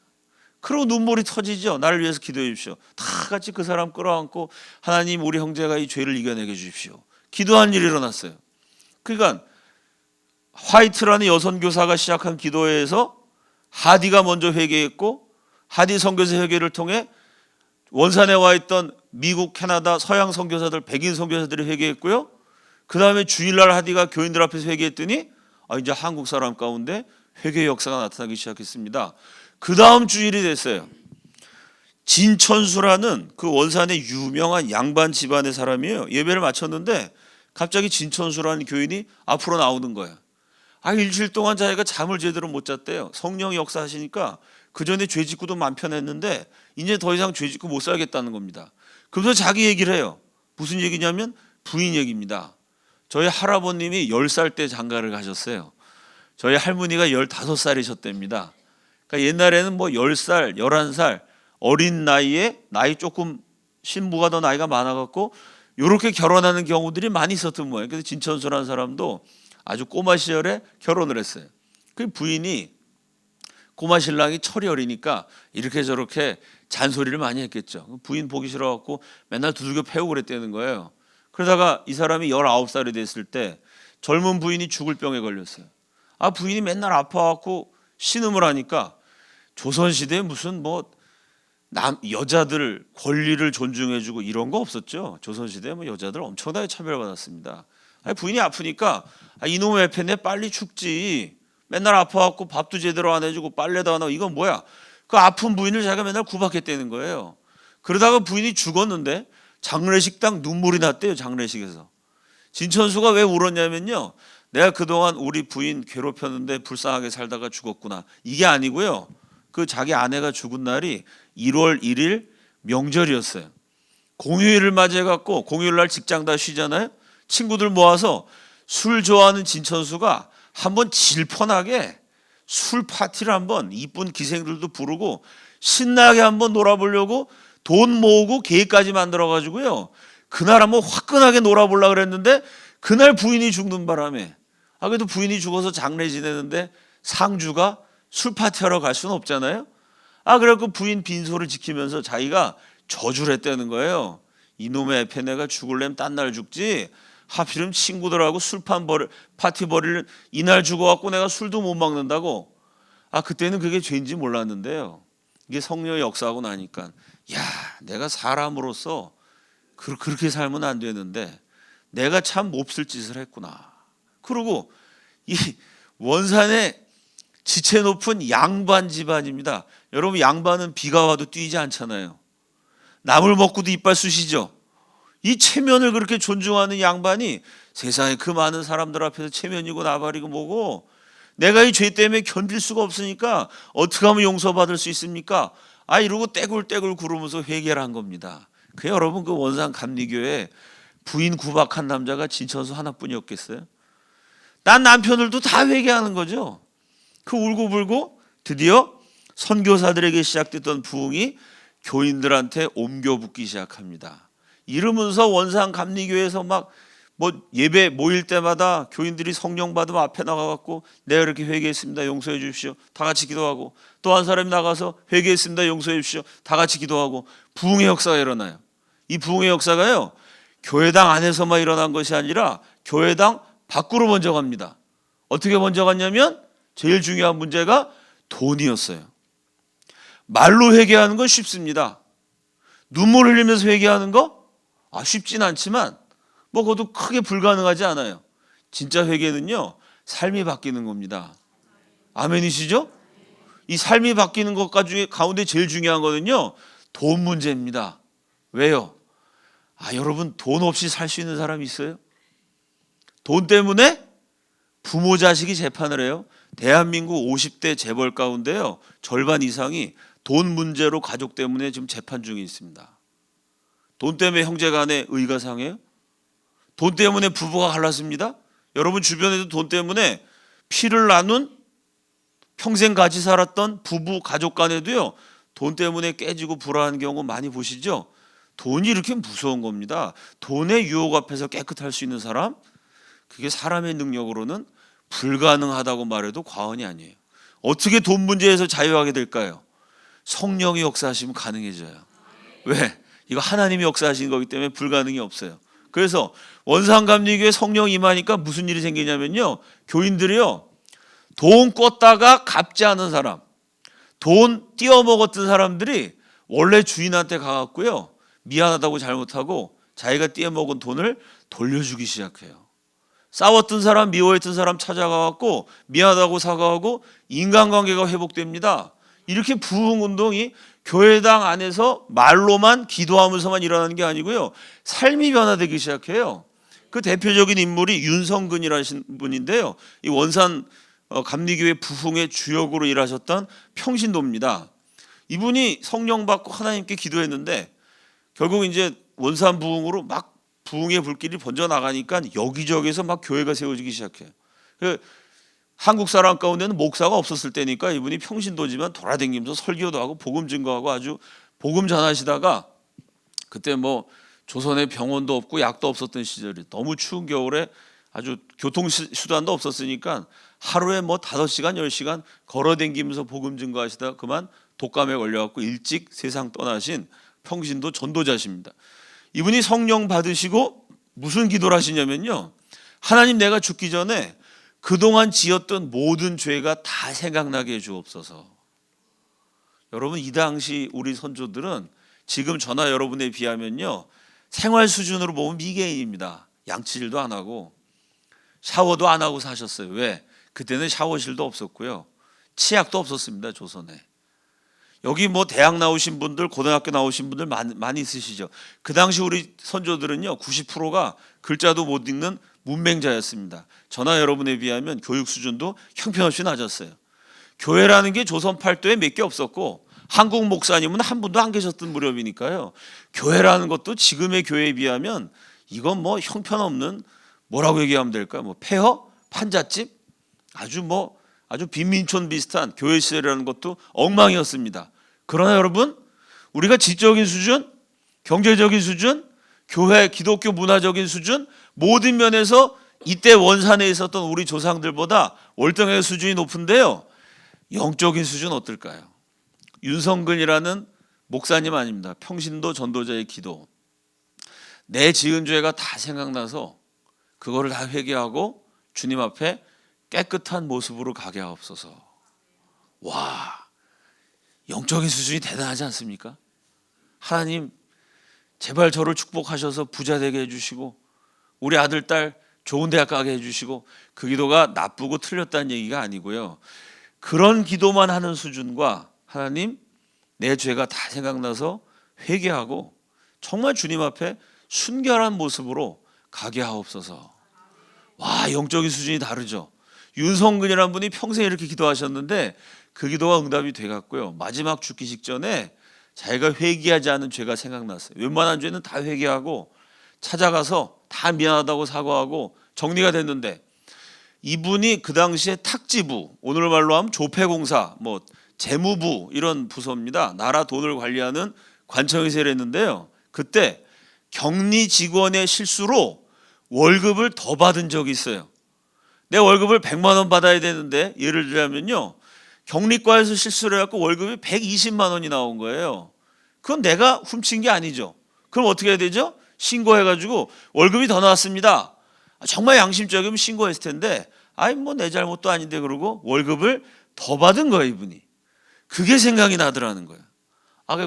그리고 눈물이 터지죠. 나를 위해서 기도해 주십시오. 다 같이 그 사람 끌어안고 하나님, 우리 형제가 이 죄를 이겨내게 해주십시오. 기도한 일이 일어났어요. 그러니까 화이트라는 여성 교사가 시작한 기도회에서 하디가 먼저 회개했고, 하디 선교사 회개를 통해 원산에 와 있던 미국, 캐나다 서양 선교사들, 백인 선교사들이 회개했고요. 그 다음에 주일날 하디가 교인들 앞에서 회개했더니 이제 한국 사람 가운데 회개의 역사가 나타나기 시작했습니다. 그 다음 주일이 됐어요. 진천수라는 그 원산의 유명한 양반 집안의 사람이에요. 예배를 마쳤는데 갑자기 진천수라는 교인이 앞으로 나오는 거예요. 일주일 동안 자기가 잠을 제대로 못 잤대요. 성령이 역사하시니까 그 전에 죄 짓고도 맘 편했는데 이제 더 이상 죄 짓고 못 살겠다는 겁니다. 그래서 자기 얘기를 해요. 무슨 얘기냐면 부인 얘기입니다. 저희 할아버님이 10살 때 장가를 가셨어요. 저희 할머니가 15살이셨답니다. 그러니까 옛날에는 10살, 11살 어린 나이에 나이 조금 신부가 더 나이가 많아갖고 이렇게 결혼하는 경우들이 많이 있었던 모양이에요. 그래서 진천수라는 사람도 아주 꼬마 시절에 결혼을 했어요. 그 부인이, 꼬마 신랑이 철이 어리니까 이렇게 저렇게 잔소리를 많이 했겠죠. 부인 보기 싫어갖고 맨날 두들겨 패우고 그랬다는 거예요. 그러다가 이 사람이 19살이 됐을 때 젊은 부인이 죽을 병에 걸렸어요. 부인이 맨날 아파갖고 신음을 하니까, 조선시대에 무슨 여자들 권리를 존중해주고 이런 거 없었죠. 조선시대에 여자들 엄청나게 차별받았습니다. 부인이 아프니까 이놈의 애패네 빨리 죽지. 맨날 아파갖고 밥도 제대로 안 해주고 빨래도 안 하고 이건 뭐야. 그 아픈 부인을 자기가 맨날 구박했다는 거예요. 그러다가 부인이 죽었는데 장례식당 눈물이 났대요. 장례식에서. 진천수가 왜 울었냐면요, 내가 그동안 우리 부인 괴롭혔는데 불쌍하게 살다가 죽었구나, 이게 아니고요, 그 자기 아내가 죽은 날이 1월 1일 명절이었어요. 공휴일을 맞이해갖고, 공휴일날 직장 다 쉬잖아요. 친구들 모아서 술 좋아하는 진천수가 한번 질펀하게 술 파티를 한번, 이쁜 기생들도 부르고 신나게 한번 놀아보려고 돈 모으고 계획까지 만들어가지고요, 그날 한번 화끈하게 놀아보려고 그랬는데 그날 부인이 죽는 바람에, 그래도 부인이 죽어서 장례 지내는데 상주가 술 파티하러 갈 수는 없잖아요. 그래갖고 부인 빈소를 지키면서 자기가 저주를 했다는 거예요. 이놈의 애패내가 죽을래면 딴 날 죽지, 하필이면 친구들하고 파티 벌이를 이날 죽어갖고 내가 술도 못 먹는다고. 그때는 그게 죄인지 몰랐는데요, 이게 성령의 역사하고 나니까, 내가 사람으로서 그렇게 살면 안 되는데 내가 참 몹쓸 짓을 했구나. 그리고 이 원산의 지체 높은 양반 집안입니다. 여러분, 양반은 비가 와도 뛰지 않잖아요. 나물 먹고도 이빨 쑤시죠. 이 체면을 그렇게 존중하는 양반이 세상에 그 많은 사람들 앞에서 체면이고 나발이고 뭐고, 내가 이 죄 때문에 견딜 수가 없으니까 어떻게 하면 용서받을 수 있습니까? 이러고 떼굴떼굴 구르면서 회개를 한 겁니다. 여러분, 그 원산 감리교회 부인 구박한 남자가 진천수 하나뿐이었겠어요? 딴 남편들도 다 회개하는 거죠. 울고불고 드디어 선교사들에게 시작됐던 부흥이 교인들한테 옮겨붙기 시작합니다. 이러면서 원산 감리교회에서 예배 모일 때마다 교인들이 성령 받으면 앞에 나가갖고 내가 이렇게 회개했습니다, 용서해 주십시오, 다 같이 기도하고, 또 한 사람이 나가서 회개했습니다, 용서해 주십시오, 다 같이 기도하고, 부흥의 역사가 일어나요. 이 부흥의 역사가요, 교회당 안에서만 일어난 것이 아니라 교회당 밖으로 번져갑니다. 어떻게 번져갔냐면 제일 중요한 문제가 돈이었어요. 말로 회개하는 건 쉽습니다. 눈물 흘리면서 회개하는 거 쉽진 않지만 뭐 그것도 크게 불가능하지 않아요. 진짜 회개는요, 삶이 바뀌는 겁니다. 아멘이시죠? 이 삶이 바뀌는 것 가운데 제일 중요한 거는요, 돈 문제입니다. 왜요? 여러분, 돈 없이 살 수 있는 사람이 있어요? 돈 때문에 부모 자식이 재판을 해요. 대한민국 50대 재벌 가운데요, 절반 이상이 돈 문제로 가족 때문에 지금 재판 중에 있습니다. 돈 때문에 형제 간에 의가 상해요? 돈 때문에 부부가 갈랐습니다. 여러분 주변에도 돈 때문에 피를 나눈 평생 같이 살았던 부부 가족 간에도요, 돈 때문에 깨지고 불화하는 경우 많이 보시죠? 돈이 이렇게 무서운 겁니다. 돈의 유혹 앞에서 깨끗할 수 있는 사람, 그게 사람의 능력으로는 불가능하다고 말해도 과언이 아니에요. 어떻게 돈 문제에서 자유하게 될까요? 성령이 역사하시면 가능해져요. 왜? 이거 하나님이 역사하시는 거기 때문에 불가능이 없어요. 그래서 원산감리교회 성령 임하니까 무슨 일이 생기냐면요, 교인들이요, 돈 꿨다가 갚지 않은 사람, 돈 띄어먹었던 사람들이 원래 주인한테 가갖고요, 미안하다고 잘못하고 자기가 띄어먹은 돈을 돌려주기 시작해요. 싸웠던 사람, 미워했던 사람 찾아가갖고 미안하다고 사과하고 인간관계가 회복됩니다. 이렇게 부흥운동이 교회당 안에서 말로만 기도하면서만 일어나는 게 아니고요, 삶이 변화되기 시작해요. 그 대표적인 인물이 윤성근이라는 분인데요, 이 원산 감리교회 부흥의 주역으로 일하셨던 평신도입니다. 이분이 성령 받고 하나님께 기도했는데 결국 이제 원산 부흥으로 막 부흥의 불길이 번져 나가니까 여기저기서 막 교회가 세워지기 시작해요. 한국 사람 가운데는 목사가 없었을 때니까 이분이 평신도지만 돌아다니면서 설교도 하고 복음 증거하고 아주 복음 전하시다가, 그때 뭐 조선에 병원도 없고 약도 없었던 시절이, 너무 추운 겨울에 아주 교통수단도 없었으니까 하루에 뭐 5시간 10시간 걸어다니면서 복음 증거하시다가 그만 독감에 걸려갖고 일찍 세상 떠나신 평신도 전도자십니다. 이분이 성령 받으시고 무슨 기도를 하시냐면요, 하나님, 내가 죽기 전에 그동안 지었던 모든 죄가 다 생각나게 해주옵소서. 여러분, 이 당시 우리 선조들은 지금 저나 여러분에 비하면요, 생활 수준으로 보면 미개인입니다. 양치질도 안 하고 샤워도 안 하고 사셨어요. 왜? 그때는 샤워실도 없었고요, 치약도 없었습니다, 조선에. 여기 뭐 대학 나오신 분들, 고등학교 나오신 분들 많이 있으시죠. 그 당시 우리 선조들은요, 90%가 글자도 못 읽는 문맹자였습니다. 저나 여러분에 비하면 교육 수준도 형편없이 낮았어요. 교회라는 게 조선 팔도에 몇 개 없었고 한국 목사님은 한 분도 안 계셨던 무렵이니까요, 교회라는 것도 지금의 교회에 비하면 이건 뭐 형편없는, 뭐라고 얘기하면 될까요? 뭐 폐허? 판잣집? 아주 빈민촌 비슷한 교회 시설이라는 것도 엉망이었습니다. 그러나 여러분, 우리가 지적인 수준, 경제적인 수준, 교회, 기독교 문화적인 수준, 모든 면에서 이때 원산에 있었던 우리 조상들보다 월등하게 수준이 높은데요, 영적인 수준 어떨까요? 윤성근이라는 목사님 아닙니다. 평신도 전도자의 기도. 내 지은 죄가 다 생각나서 그거를 다 회개하고 주님 앞에 깨끗한 모습으로 가게 하옵소서. 와, 영적인 수준이 대단하지 않습니까? 하나님, 제발 저를 축복하셔서 부자 되게 해주시고 우리 아들, 딸 좋은 대학 가게 해주시고, 그 기도가 나쁘고 틀렸다는 얘기가 아니고요, 그런 기도만 하는 수준과 하나님, 내 죄가 다 생각나서 회개하고 정말 주님 앞에 순결한 모습으로 가게 하옵소서. 와, 영적인 수준이 다르죠. 윤성근이라는 분이 평생 이렇게 기도하셨는데 그 기도가 응답이 돼갔고요, 마지막 죽기 직전에 자기가 회개하지 않은 죄가 생각났어요. 웬만한 죄는 다 회개하고 찾아가서 다 미안하다고 사과하고 정리가 됐는데, 이분이 그 당시에 탁지부, 오늘 말로 하면 조폐공사, 뭐 재무부 이런 부서입니다. 나라 돈을 관리하는 관청에서 일했는데요, 그때 격리 직원의 실수로 월급을 더 받은 적이 있어요. 내 월급을 100만 원 받아야 되는데, 예를 들자면요, 격리과에서 실수를 해갖고 월급이 120만 원이 나온 거예요. 그건 내가 훔친 게 아니죠. 그럼 어떻게 해야 되죠? 신고해가지고 월급이 더 나왔습니다. 정말 양심적이면 신고했을 텐데, 뭐 내 잘못도 아닌데, 그러고 월급을 더 받은 거예요, 이분이. 그게 생각이 나더라는 거예요.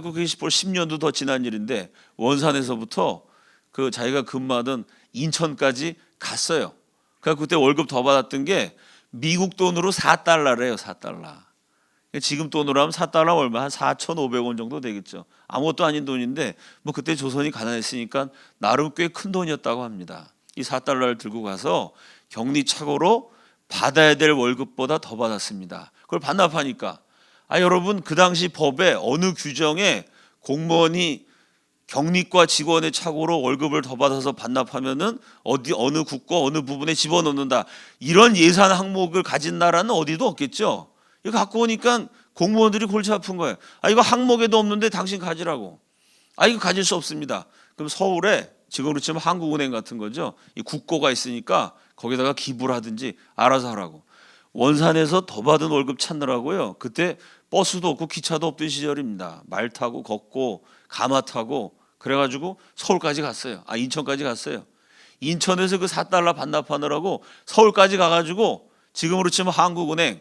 그게 벌써 10년도 더 지난 일인데 원산에서부터 그 자기가 근무하던 인천까지 갔어요. 그래서 그때 월급 더 받았던 게 미국 돈으로 4달러래요. 4달러. 지금 돈으로 하면 4달러 얼마? 한 4,500원 정도 되겠죠. 아무것도 아닌 돈인데 뭐 그때 조선이 가난했으니까 나름 꽤 큰 돈이었다고 합니다. 이 4달러를 들고 가서 격리 착오로 받아야 될 월급보다 더 받았습니다. 그걸 반납하니까 여러분 그 당시 법에 어느 규정에 공무원이 격리과 직원의 착오로 월급을 더 받아서 반납하면은 어느 국가 어느 부분에 집어넣는다, 이런 예산 항목을 가진 나라는 어디도 없겠죠. 이거 갖고 오니까 공무원들이 골치 아픈 거예요. 이거 항목에도 없는데 당신 가지라고. 이거 가질 수 없습니다. 그럼 서울에 지금으로 치면 한국은행 같은 거죠. 이 국고가 있으니까 거기다가 기부를 하든지 알아서 하라고. 원산에서 더 받은 월급 찾느라고요. 그때 버스도 없고 기차도 없던 시절입니다. 말 타고 걷고 가마 타고 그래가지고 서울까지 갔어요. 인천까지 갔어요. 인천에서 그 4달러 반납하느라고 서울까지 가가지고 지금으로 치면 한국은행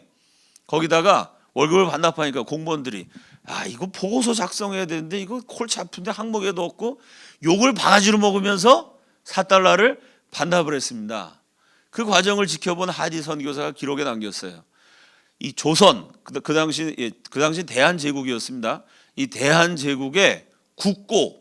거기다가 월급을 반납하니까 공무원들이 이거 보고서 작성해야 되는데 이거 골치 아픈데 항목에도 없고 욕을 바가지로 먹으면서 4달러를 반납을 했습니다. 그 과정을 지켜본 하디 선교사가 기록에 남겼어요. 이 조선 그 당시 대한제국이었습니다. 이 대한제국의 국고,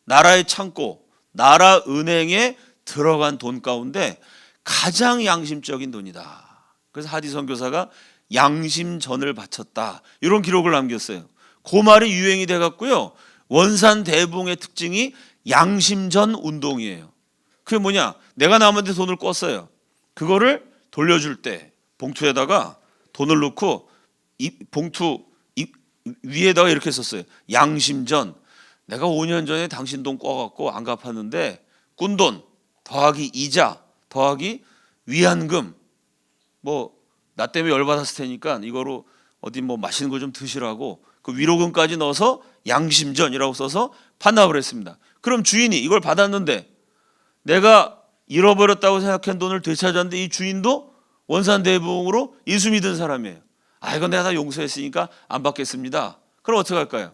나라의 창고, 나라 은행에 들어간 돈 가운데 가장 양심적인 돈이다. 그래서 하디 선교사가 양심전을 바쳤다, 이런 기록을 남겼어요. 그 말이 유행이 돼갖고요. 원산 대붕의 특징이 양심전 운동이에요. 그게 뭐냐? 내가 남한테 돈을 꿨어요. 그거를 돌려줄 때 봉투에다가 돈을 넣고 이 봉투 위에다가 이렇게 썼어요. 양심전. 내가 5년 전에 당신 돈 꿔갖고 안 갚았는데 꾼 돈 더하기 이자 더하기 위안금, 뭐 나 때문에 열받았을 테니까 이거로 어디 뭐 맛있는 거 좀 드시라고 그 위로금까지 넣어서 양심전이라고 써서 반납을 했습니다. 그럼 주인이 이걸 받았는데 내가 잃어버렸다고 생각한 돈을 되찾았는데 이 주인도 원산대붕으로 예수 믿은 사람이에요. 이건 내가 다 용서했으니까 안 받겠습니다. 그럼 어떻게 할까요?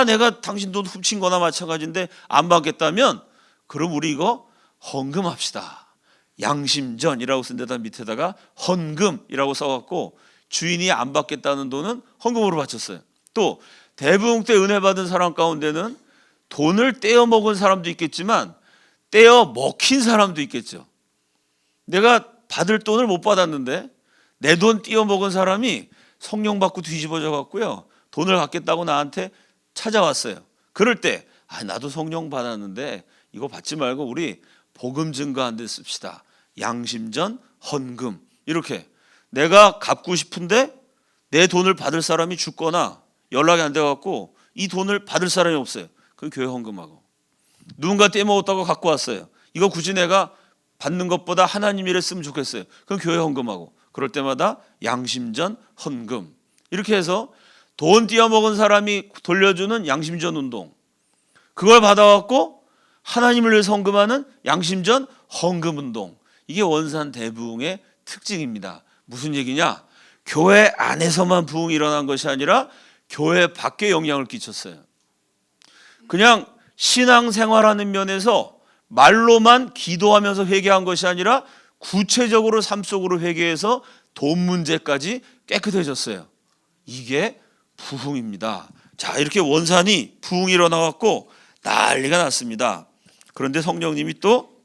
내가 당신 돈 훔친 거나 마찬가지인데 안 받겠다면 그럼 우리 이거 헌금합시다. 양심전이라고 쓴 데다 밑에다가 헌금이라고 써갖고 주인이 안 받겠다는 돈은 헌금으로 바쳤어요. 또 대붕 때 은혜 받은 사람 가운데는 돈을 떼어 먹은 사람도 있겠지만 떼어 먹힌 사람도 있겠죠. 내가 받을 돈을 못 받았는데 내 돈 떼어 먹은 사람이 성령 받고 뒤집어져 갖고요, 돈을 갖겠다고 나한테 찾아왔어요. 그럴 때 나도 성령 받았는데 이거 받지 말고 우리 복음 증거한 데 씁시다. 양심전, 헌금. 이렇게 내가 갚고 싶은데 내 돈을 받을 사람이 죽거나 연락이 안 돼갖고 이 돈을 받을 사람이 없어요. 그럼 교회 헌금하고. 누군가 떼먹었다고 갖고 왔어요. 이거 굳이 내가 받는 것보다 하나님 일에 쓰면 좋겠어요. 그럼 교회 헌금하고. 그럴 때마다 양심전, 헌금. 이렇게 해서 돈 떼어먹은 사람이 돌려주는 양심전 운동, 그걸 받아갖고 하나님을 위해서 헌금하는 양심전 헌금 운동. 이게 원산 대부흥의 특징입니다. 무슨 얘기냐? 교회 안에서만 부흥이 일어난 것이 아니라 교회 밖에 영향을 끼쳤어요. 그냥 신앙생활하는 면에서 말로만 기도하면서 회개한 것이 아니라 구체적으로 삶 속으로 회개해서 돈 문제까지 깨끗해졌어요. 이게 부흥입니다. 자, 이렇게 원산이 부흥이 일어나갖고 난리가 났습니다. 그런데 성령님이 또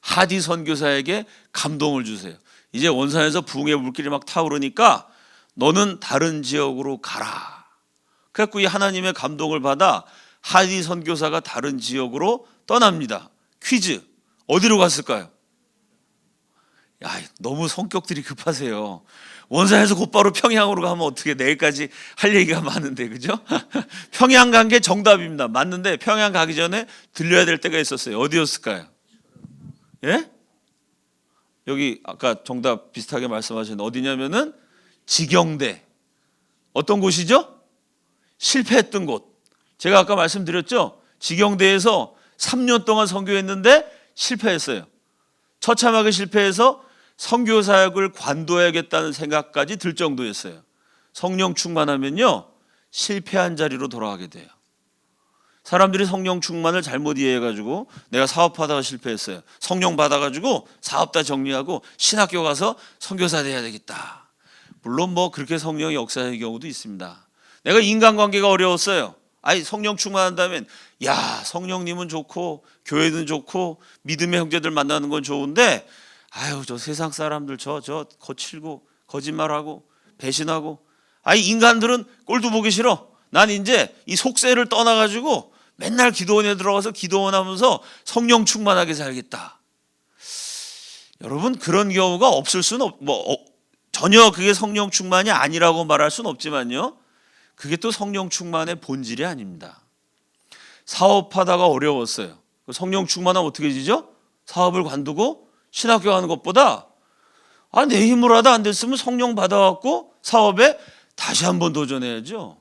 하디 선교사에게 감동을 주세요. 이제 원산에서 부흥의 물길이 막 타오르니까 너는 다른 지역으로 가라. 그래갖고 이 하나님의 감동을 받아 하디 선교사가 다른 지역으로 떠납니다. 퀴즈, 어디로 갔을까요? 너무 성격들이 급하세요. 원산에서 곧바로 평양으로 가면 어떻게, 내일까지 할 얘기가 많은데, 그죠? 평양 간 게 정답입니다. 맞는데 평양 가기 전에 들려야 될 때가 있었어요. 어디였을까요? 예? 여기 아까 정답 비슷하게 말씀하신 어디냐면은 지경대. 어떤 곳이죠? 실패했던 곳. 제가 아까 말씀드렸죠? 지경대에서 3년 동안 선교했는데 실패했어요. 처참하게 실패해서 선교 사역을 관둬야겠다는 생각까지 들 정도였어요. 성령 충만하면요, 실패한 자리로 돌아가게 돼요. 사람들이 성령 충만을 잘못 이해해가지고 내가 사업하다가 실패했어요. 성령 받아가지고 사업 다 정리하고 신학교 가서 선교사 돼야 되겠다. 물론 뭐 그렇게 성령이 역사의 경우도 있습니다. 내가 인간관계가 어려웠어요. 아니 성령 충만한다면 야 성령님은 좋고 교회는 좋고 믿음의 형제들 만나는 건 좋은데 아유 저 세상 사람들 저 거칠고 거짓말하고 배신하고 아니 인간들은 꼴도 보기 싫어. 난 이제 이 속세를 떠나가지고 맨날 기도원에 들어가서 기도원 하면서 성령 충만하게 살겠다. 여러분 그런 경우가 없을 수는 전혀 그게 성령 충만이 아니라고 말할 수는 없지만요. 그게 또 성령 충만의 본질이 아닙니다. 사업하다가 어려웠어요. 성령 충만하면 어떻게 되죠? 사업을 관두고 신학교 가는 것보다 내 힘으로 하다 안 됐으면 성령 받아갖고 사업에 다시 한번 도전해야죠.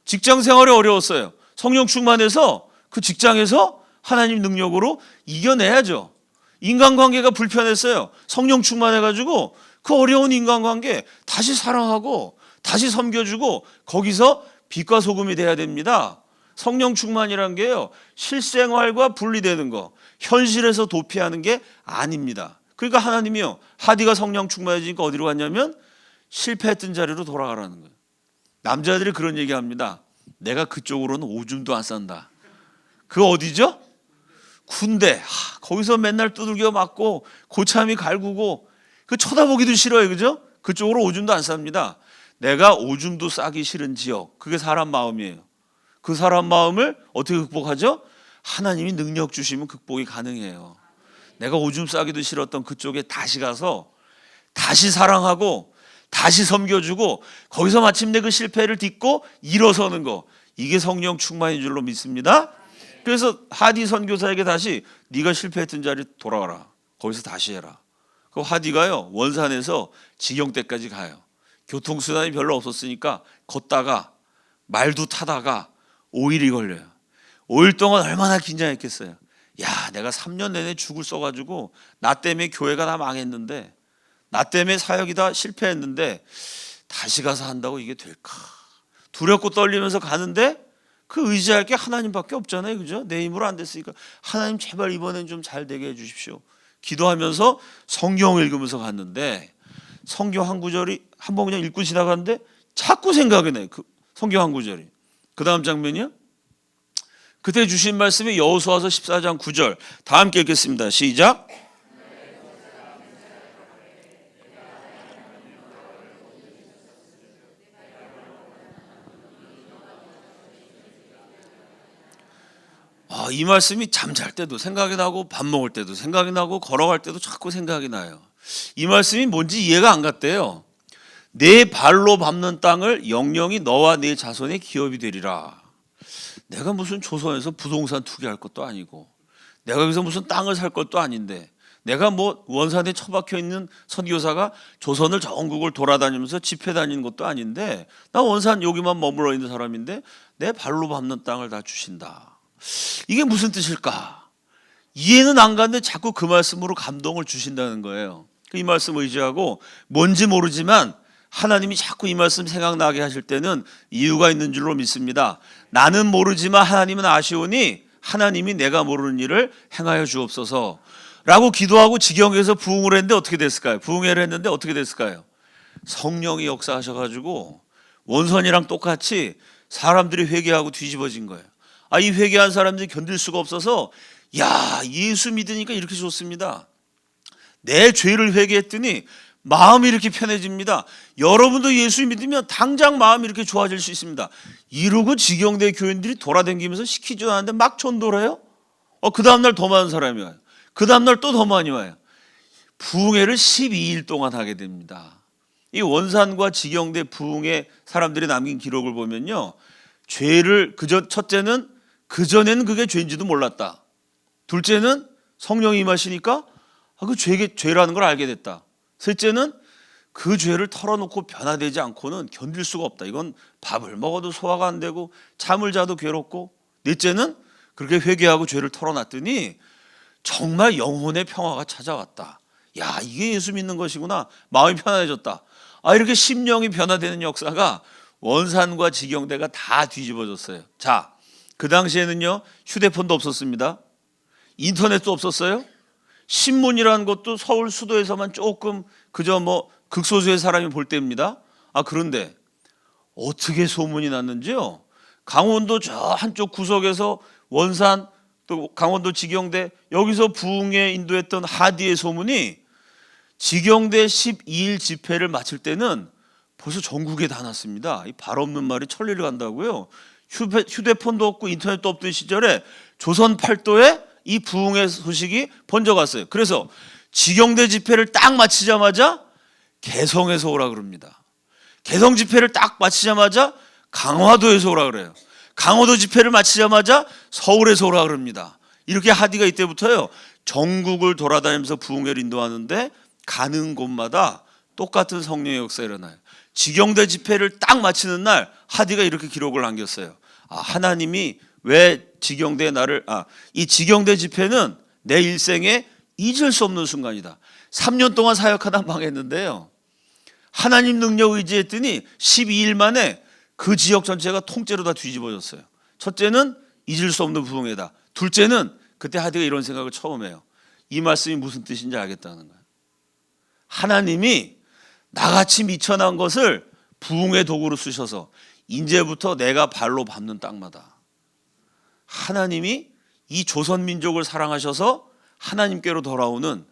직장 생활이 어려웠어요. 성령 충만해서 그 직장에서 하나님 능력으로 이겨내야죠. 인간관계가 불편했어요. 성령 충만해가지고 그 어려운 인간관계 다시 사랑하고 다시 섬겨주고 거기서 빛과 소금이 돼야 됩니다. 성령 충만이란 게요. 실생활과 분리되는 거, 현실에서 도피하는 게 아닙니다. 그러니까 하나님이요. 하디가 성령 충만해지니까 어디로 갔냐면 실패했던 자리로 돌아가라는 거예요. 남자들이 그런 얘기합니다. 내가 그쪽으로는 오줌도 안 싼다. 그 어디죠? 군대. 거기서 맨날 두들겨 맞고 고참이 갈구고 그 쳐다보기도 싫어요. 그죠? 그쪽으로 오줌도 안 쌉니다. 내가 오줌도 싸기 싫은 지역. 그게 사람 마음이에요. 그 사람 마음을 어떻게 극복하죠? 하나님이 능력 주시면 극복이 가능해요. 내가 오줌 싸기도 싫었던 그쪽에 다시 가서 다시 사랑하고 다시 섬겨주고 거기서 마침내 그 실패를 딛고 일어서는 거. 이게 성령 충만인 줄로 믿습니다. 그래서 하디 선교사에게 다시 네가 실패했던 자리 돌아가라. 거기서 다시 해라. 그 하디가요 원산에서 지경대까지 가요. 교통수단이 별로 없었으니까 걷다가 말도 타다가 5일이 걸려요. 5일 동안 얼마나 긴장했겠어요. 야 내가 3년 내내 죽을 써가지고 나 때문에 교회가 다 망했는데 나 때문에 사역이 다 실패했는데 다시 가서 한다고 이게 될까? 두렵고 떨리면서 가는데 그 의지할 게 하나님밖에 없잖아요. 그죠? 내 힘으로 안 됐으니까 하나님 제발 이번엔 좀 잘 되게 해주십시오. 기도하면서 성경 읽으면서 갔는데 성경 한 구절이 한번 그냥 읽고 지나갔는데 자꾸 생각이 나요. 그 성경 한 구절이. 그 다음 장면이요. 그때 주신 말씀이 여호수아서 14장 9절. 다 함께 읽겠습니다. 시작. 이 말씀이 잠잘 때도 생각이 나고 밥 먹을 때도 생각이 나고 걸어갈 때도 자꾸 생각이 나요. 이 말씀이 뭔지 이해가 안 갔대요. 내 발로 밟는 땅을 영영이 너와 네 자손의 기업이 되리라. 내가 무슨 조선에서 부동산 투기할 것도 아니고 내가 여기서 무슨 땅을 살 것도 아닌데 내가 뭐 원산에 처박혀 있는 선교사가 조선을 전국을 돌아다니면서 집회 다니는 것도 아닌데 나 원산 여기만 머물러 있는 사람인데 내 발로 밟는 땅을 다 주신다. 이게 무슨 뜻일까? 이해는 안 가는데 자꾸 그 말씀으로 감동을 주신다는 거예요. 이 말씀 의지하고 뭔지 모르지만 하나님이 자꾸 이 말씀 생각나게 하실 때는 이유가 있는 줄로 믿습니다. 나는 모르지만 하나님은 아시오니 하나님이 내가 모르는 일을 행하여 주옵소서 라고 기도하고 지경에서 부흥을 했는데 어떻게 됐을까요? 부흥회를 했는데 어떻게 됐을까요? 성령이 역사하셔가지고 원선이랑 똑같이 사람들이 회개하고 뒤집어진 거예요. 이 회개한 사람들이 견딜 수가 없어서 야 예수 믿으니까 이렇게 좋습니다. 내 죄를 회개했더니 마음이 이렇게 편해집니다. 여러분도 예수 믿으면 당장 마음이 이렇게 좋아질 수 있습니다. 이러고 지경대 교인들이 돌아다니면서 시키지도 않는데 막 전도를 해요. 그 다음날 더 많은 사람이 와요. 그 다음날 또 더 많이 와요. 부흥회를 12일 동안 하게 됩니다. 이 원산과 지경대 부흥회 사람들이 남긴 기록을 보면요. 죄를 첫째는 그전에는 그게 죄인지도 몰랐다. 둘째는 성령이 임하시니까 그 죄라는 걸 알게 됐다. 셋째는 그 죄를 털어놓고 변화되지 않고는 견딜 수가 없다. 이건 밥을 먹어도 소화가 안 되고 잠을 자도 괴롭고. 넷째는 그렇게 회개하고 죄를 털어놨더니 정말 영혼의 평화가 찾아왔다. 야 이게 예수 믿는 것이구나. 마음이 편안해졌다. 이렇게 심령이 변화되는 역사가 원산과 지경대가 다 뒤집어졌어요. 자 그 당시에는요, 휴대폰도 없었습니다. 인터넷도 없었어요. 신문이라는 것도 서울 수도에서만 조금 그저 뭐 극소수의 사람이 볼 때입니다. 그런데 어떻게 소문이 났는지요. 강원도 저 한쪽 구석에서 원산 또 강원도 직영대 여기서 부흥에 인도했던 하디의 소문이 직영대 12일 집회를 마칠 때는 벌써 전국에 다 났습니다. 이 발 없는 말이 천리를 간다고요. 휴대폰도 없고 인터넷도 없던 시절에 조선 팔도에 이 부흥의 소식이 번져갔어요. 그래서 직영대 집회를 딱 마치자마자 개성에서 오라 그럽니다. 개성 집회를 딱 마치자마자 강화도에서 오라 그래요. 강화도 집회를 마치자마자 서울에서 오라 그럽니다. 이렇게 하디가 이때부터요, 전국을 돌아다니면서 부흥회를 인도하는데 가는 곳마다 똑같은 성령의 역사가 일어나요. 직영대 집회를 딱 마치는 날 하디가 이렇게 기록을 남겼어요. 하나님이 왜 직영대 나를 이 직영대 집회는 내 일생에 잊을 수 없는 순간이다. 3년 동안 사역하다 망했는데요, 하나님 능력 의지했더니 12일 만에 그 지역 전체가 통째로 다 뒤집어졌어요. 첫째는 잊을 수 없는 부흥회다. 둘째는 그때 하디가 이런 생각을 처음 해요. 이 말씀이 무슨 뜻인지 알겠다는 거예요. 하나님이 나같이 미천한 것을 부흥의 도구로 쓰셔서 이제부터 내가 발로 밟는 땅마다 하나님이 이 조선 민족을 사랑하셔서 하나님께로 돌아오는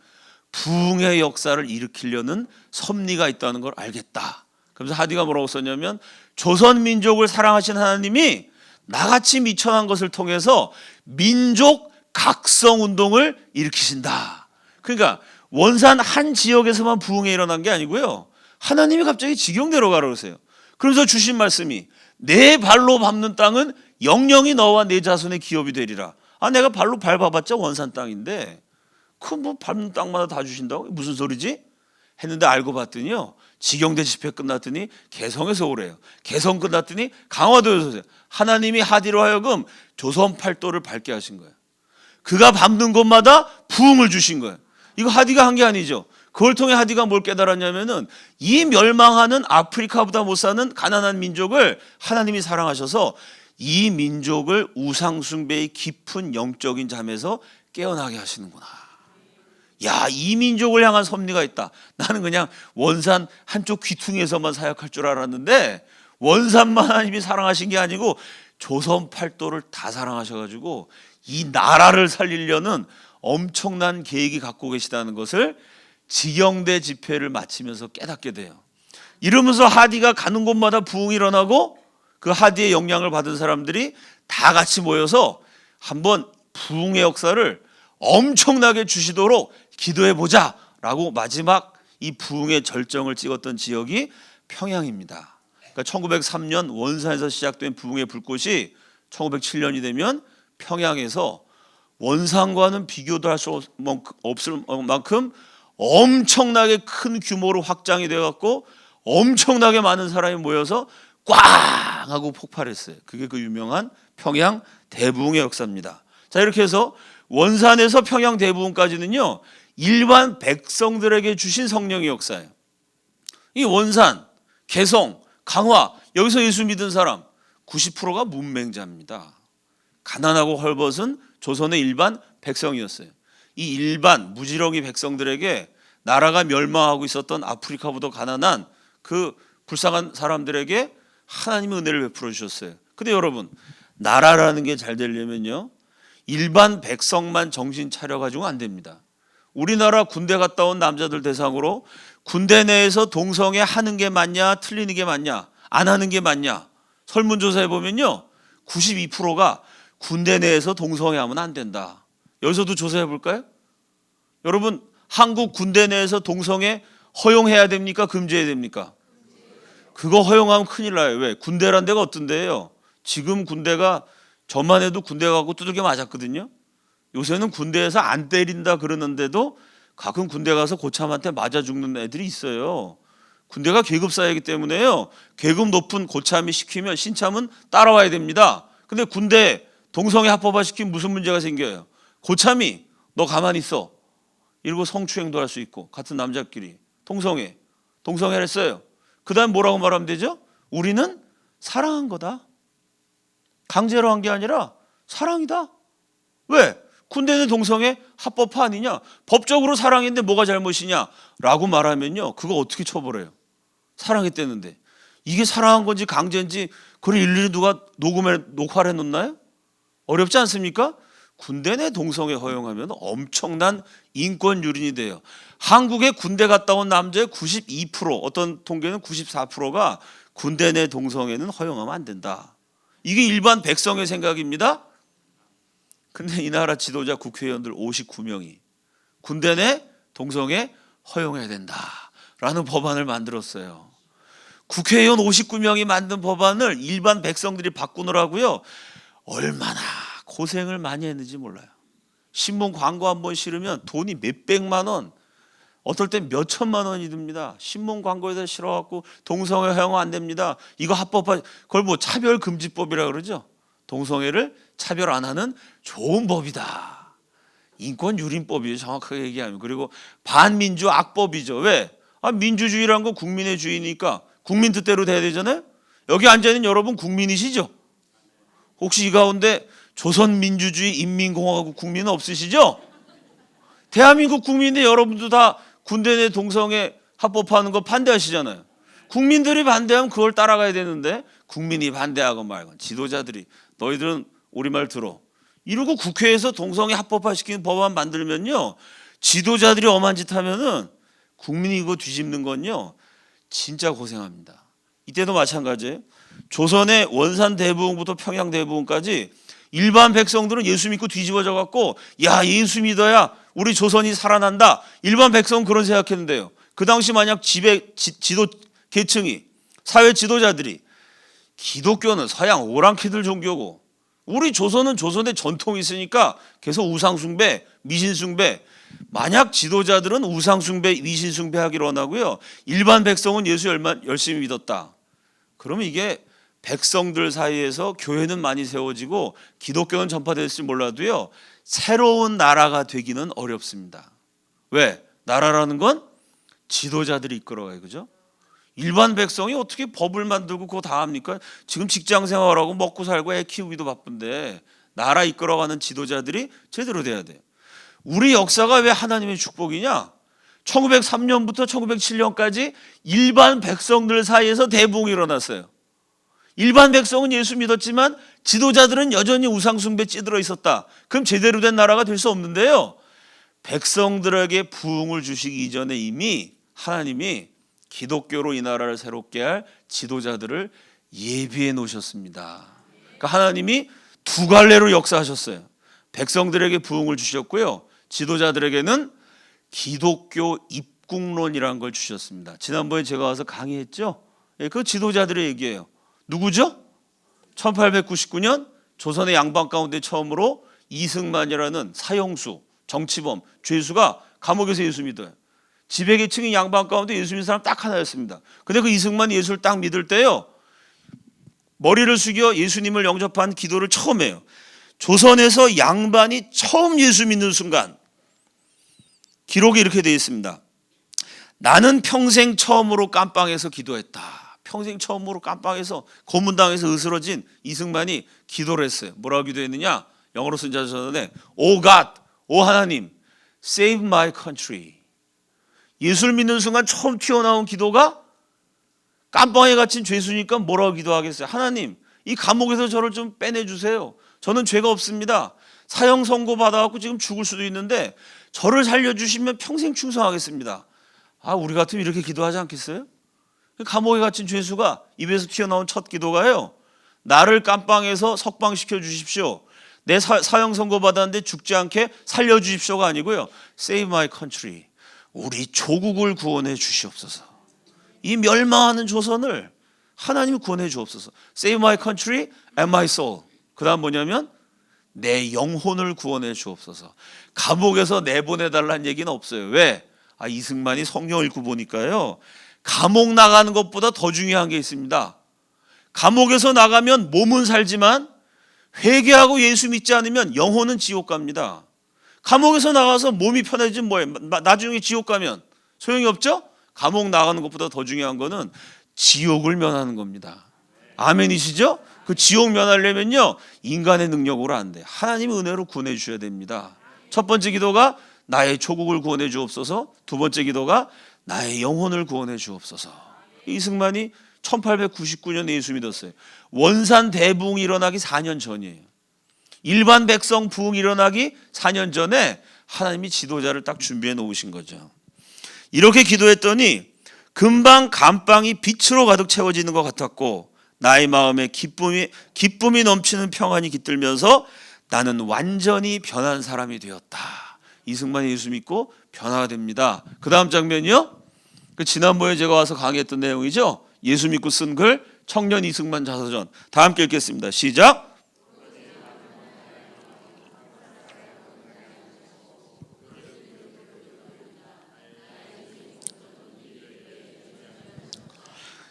부흥의 역사를 일으키려는 섭리가 있다는 걸 알겠다. 그래서 하디가 뭐라고 썼냐면, 조선 민족을 사랑하신 하나님이 나같이 미천한 것을 통해서 민족 각성 운동을 일으키신다. 그러니까 원산 한 지역에서만 부흥이 일어난 게 아니고요, 하나님이 갑자기 직영대로 가라 그러세요. 그러면서 주신 말씀이 내 발로 밟는 땅은 영영이 너와 내 자손의 기업이 되리라. 내가 발로 밟아봤자 원산 땅인데 그 뭐 밟는 땅마다 다 주신다고? 무슨 소리지? 했는데 알고 봤더니요, 직영대 집회 끝났더니 개성에서 오래요. 개성 끝났더니 강화도에서 오세요. 하나님이 하디로 하여금 조선 팔도를 밟게 하신 거예요. 그가 밟는 곳마다 부흥을 주신 거예요. 이거 하디가 한 게 아니죠. 그걸 통해 하디가 뭘 깨달았냐면은 이 멸망하는 아프리카보다 못 사는 가난한 민족을 하나님이 사랑하셔서 이 민족을 우상 숭배의 깊은 영적인 잠에서 깨어나게 하시는구나. 야, 이 민족을 향한 섭리가 있다. 나는 그냥 원산 한쪽 귀퉁이에서만 사역할 줄 알았는데 원산만 하나님이 사랑하신 게 아니고 조선 팔도를 다 사랑하셔가지고 이 나라를 살리려는 엄청난 계획이 갖고 계시다는 것을 직영대 집회를 마치면서 깨닫게 돼요. 이러면서 하디가 가는 곳마다 부흥이 일어나고 그 하디의 영향을 받은 사람들이 다 같이 모여서 한번 부흥의 역사를 엄청나게 주시도록 기도해 보자라고 마지막 이 부흥의 절정을 찍었던 지역이 평양입니다. 그러니까 1903년 원산에서 시작된 부흥의 불꽃이 1907년이 되면 평양에서 원산과는 비교도 할 수 없을 만큼 엄청나게 큰 규모로 확장이 되어갖고 엄청나게 많은 사람이 모여서 꽝 하고 폭발했어요. 그게 그 유명한 평양 대부흥의 역사입니다. 자, 이렇게 해서 원산에서 평양 대부흥까지는요, 일반 백성들에게 주신 성령의 역사예요. 이 원산, 개성, 강화, 여기서 예수 믿은 사람 90%가 문맹자입니다. 가난하고 헐벗은 조선의 일반 백성이었어요. 이 일반 무지렁이 백성들에게 나라가 멸망하고 있었던 아프리카보다 가난한 그 불쌍한 사람들에게 하나님의 은혜를 베풀어 주셨어요. 근데 여러분, 나라라는 게 잘 되려면요, 일반 백성만 정신 차려가지고 안 됩니다. 우리나라 군대 갔다 온 남자들 대상으로 군대 내에서 동성애 하는 게 맞냐, 틀리는 게 맞냐, 안 하는 게 맞냐, 설문조사해 보면요, 92%가 군대 내에서 동성애하면 안 된다. 여기서도 조사해 볼까요? 여러분, 한국 군대 내에서 동성애 허용해야 됩니까? 금지해야 됩니까? 그거 허용하면 큰일 나요. 왜? 군대란 데가 어떤 데예요? 지금 군대가, 저만 해도 군대 가고 두들겨 맞았거든요. 요새는 군대에서 안 때린다 그러는데도 가끔 군대 가서 고참한테 맞아 죽는 애들이 있어요. 군대가 계급 사회이기 때문에요, 계급 높은 고참이 시키면 신참은 따라와야 됩니다. 근데 군대 동성애 합법화 시키면 무슨 문제가 생겨요? 고참이 너 가만히 있어 이러고 성추행도 할 수 있고, 같은 남자끼리 동성애를 했어요. 그 다음 뭐라고 말하면 되죠? 우리는 사랑한 거다. 강제로 한 게 아니라 사랑이다. 왜? 군대 내 동성애 합법화 아니냐? 법적으로 사랑인데 뭐가 잘못이냐? 라고 말하면요, 그거 어떻게 처벌해요? 사랑했대는데. 이게 사랑한 건지 강제인지 그걸 일일이 누가 녹화를 해놓나요? 어렵지 않습니까? 군대 내 동성애 허용하면 엄청난 인권 유린이 돼요. 한국에 군대 갔다 온 남자의 92%, 어떤 통계는 94%가 군대 내 동성애는 허용하면 안 된다. 이게 일반 백성의 생각입니다. 근데 이 나라 지도자 국회의원들 59명이 군대 내 동성애 허용해야 된다라는 법안을 만들었어요. 국회의원 59명이 만든 법안을 일반 백성들이 바꾸느라고요, 얼마나 고생을 많이 했는지 몰라요. 신문 광고 한 번 실으면 돈이 몇백만 원, 어떨 땐 몇천만 원이 듭니다. 신문 광고에다 실어갖고 동성애 허용 안 됩니다. 이거 합법화, 그걸 뭐 차별금지법이라 그러죠. 동성애를 차별 안 하는 좋은 법이다. 인권유린법이에요, 정확하게 얘기하면. 그리고 반민주 악법이죠. 왜? 민주주의란 건 국민의 주의니까 국민 뜻대로 돼야 되잖아요. 여기 앉아있는 여러분 국민이시죠? 혹시 이 가운데 조선민주주의 인민공화국 국민은 없으시죠? 대한민국 국민인데 여러분도 다 군대 내 동성애 합법화하는 거 반대하시잖아요. 국민들이 반대하면 그걸 따라가야 되는데 국민이 반대하건 말건 지도자들이 너희들은 우리말 들어 이러고 국회에서 동성애 합법화시키는 법안 만들면요, 지도자들이 엄한 짓 하면은 국민이 이거 뒤집는 건요 진짜 고생합니다. 이때도 마찬가지예요. 조선의 원산 대부흥부터 평양 대부흥까지 일반 백성들은 예수 믿고 뒤집어져 갖고 야, 예수 믿어야 우리 조선이 살아난다. 일반 백성은 그런 생각했는데요. 그 당시 만약 지도 계층이, 사회 지도자들이 기독교는 서양 오랑캐들 종교고 우리 조선은 조선의 전통이 있으니까 계속 우상숭배, 미신숭배, 만약 지도자들은 우상숭배, 미신숭배하기를 원하고요, 일반 백성은 예수 열심히 믿었다. 그러면 이게 백성들 사이에서 교회는 많이 세워지고 기독교는 전파됐을지 몰라도요, 새로운 나라가 되기는 어렵습니다. 왜? 나라라는 건 지도자들이 이끌어가요. 그죠? 일반 백성이 어떻게 법을 만들고 그거 다 합니까? 지금 직장 생활하고 먹고 살고 애 키우기도 바쁜데 나라 이끌어가는 지도자들이 제대로 돼야 돼요. 우리 역사가 왜 하나님의 축복이냐? 1903년부터 1907년까지 일반 백성들 사이에서 대부흥이 일어났어요. 일반 백성은 예수 믿었지만 지도자들은 여전히 우상숭배에 찌들어 있었다. 그럼 제대로 된 나라가 될 수 없는데요, 백성들에게 부흥을 주시기 이전에 이미 하나님이 기독교로 이 나라를 새롭게 할 지도자들을 예비해 놓으셨습니다. 그러니까 하나님이 두 갈래로 역사하셨어요. 백성들에게 부흥을 주셨고요, 지도자들에게는 기독교 입국론이라는 걸 주셨습니다. 지난번에 제가 와서 강의했죠. 그 지도자들의 얘기예요. 누구죠? 1899년 조선의 양반 가운데 처음으로 이승만이라는 사형수, 정치범, 죄수가 감옥에서 예수 믿어요. 지배계층인 양반 가운데 예수 믿는 사람 딱 하나였습니다. 근데 그 이승만이 예수를 딱 믿을 때요, 머리를 숙여 예수님을 영접한 기도를 처음 해요. 조선에서 양반이 처음 예수 믿는 순간 기록에 이렇게 되어 있습니다. 나는 평생 처음으로 깜빵에서 기도했다. 평생 처음으로 깜빵에서 고문당해서 으스러진 이승만이 기도를 했어요. 뭐라고 기도했느냐? 영어로 쓴 자전에 Oh God, 오 하나님, save my country. 예수를 믿는 순간 처음 튀어나온 기도가 깜빵에 갇힌 죄수니까 뭐라고 기도하겠어요? 하나님, 이 감옥에서 저를 좀 빼내주세요. 저는 죄가 없습니다. 사형 선고 받아갖고 지금 죽을 수도 있는데 저를 살려주시면 평생 충성하겠습니다. 우리 같으면 이렇게 기도하지 않겠어요? 감옥에 갇힌 죄수가 입에서 튀어나온 첫 기도가요, 나를 깜빵에서 석방시켜 주십시오. 내 사형 선고 받았는데 죽지 않게 살려주십시오가 아니고요, Save my country. 우리 조국을 구원해 주시옵소서. 이 멸망하는 조선을 하나님이 구원해 주옵소서. Save my country and my soul. 그 다음 뭐냐면 내 영혼을 구원해 주옵소서. 감옥에서 내보내달라는 얘기는 없어요. 왜? 이승만이 성경 읽고 보니까요, 감옥 나가는 것보다 더 중요한 게 있습니다. 감옥에서 나가면 몸은 살지만 회개하고 예수 믿지 않으면 영혼은 지옥 갑니다. 감옥에서 나가서 몸이 편해지면 뭐예요? 나중에 지옥 가면 소용이 없죠? 감옥 나가는 것보다 더 중요한 거는 지옥을 면하는 겁니다. 아멘이시죠? 그 지옥 면하려면요 인간의 능력으로 안 돼. 하나님의 은혜로 구원해 주셔야 됩니다. 첫 번째 기도가 나의 조국을 구원해 주옵소서. 두 번째 기도가 나의 영혼을 구원해 주옵소서. 이승만이 1899년에 예수 믿었어요. 원산 대부흥이 일어나기 4년 전이에요. 일반 백성 부흥이 일어나기 4년 전에 하나님이 지도자를 딱 준비해 놓으신 거죠. 이렇게 기도했더니 금방 감방이 빛으로 가득 채워지는 것 같았고 나의 마음에 기쁨이 넘치는 평안이 깃들면서 나는 완전히 변한 사람이 되었다. 이승만이 예수 믿고 변화가 됩니다. 그 다음 장면이요. 그 지난번에 제가 와서 강의했던 내용이죠. 예수 믿고 쓴 글 청년 이승만 자서전. 다 함께 읽겠습니다. 시작.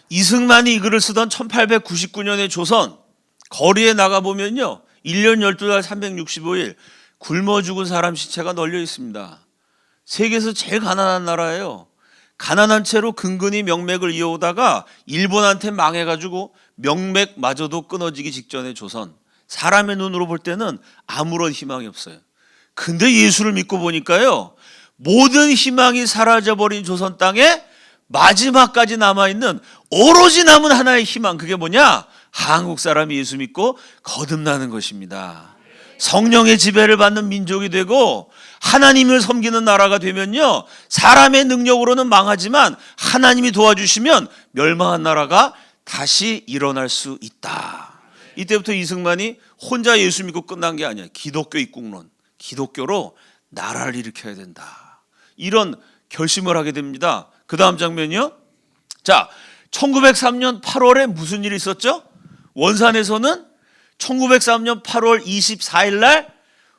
이승만이 이 글을 쓰던 1899년의 조선 거리에 나가보면요 1년 12달 365일 굶어 죽은 사람 시체가 널려 있습니다. 세계에서 제일 가난한 나라예요. 가난한 채로 근근히 명맥을 이어오다가 일본한테 망해가지고 명맥마저도 끊어지기 직전의 조선. 사람의 눈으로 볼 때는 아무런 희망이 없어요. 근데 예수를 믿고 보니까요 모든 희망이 사라져버린 조선 땅에 마지막까지 남아있는 오로지 남은 하나의 희망, 그게 뭐냐? 한국 사람이 예수 믿고 거듭나는 것입니다. 성령의 지배를 받는 민족이 되고 하나님을 섬기는 나라가 되면요 사람의 능력으로는 망하지만 하나님이 도와주시면 멸망한 나라가 다시 일어날 수 있다. 이때부터 이승만이 혼자 예수 믿고 끝난 게 아니야. 기독교 입국론, 기독교로 나라를 일으켜야 된다. 이런 결심을 하게 됩니다. 그 다음 장면이요. 자, 1903년 8월에 무슨 일이 있었죠? 원산에서는 1903년 8월 24일 날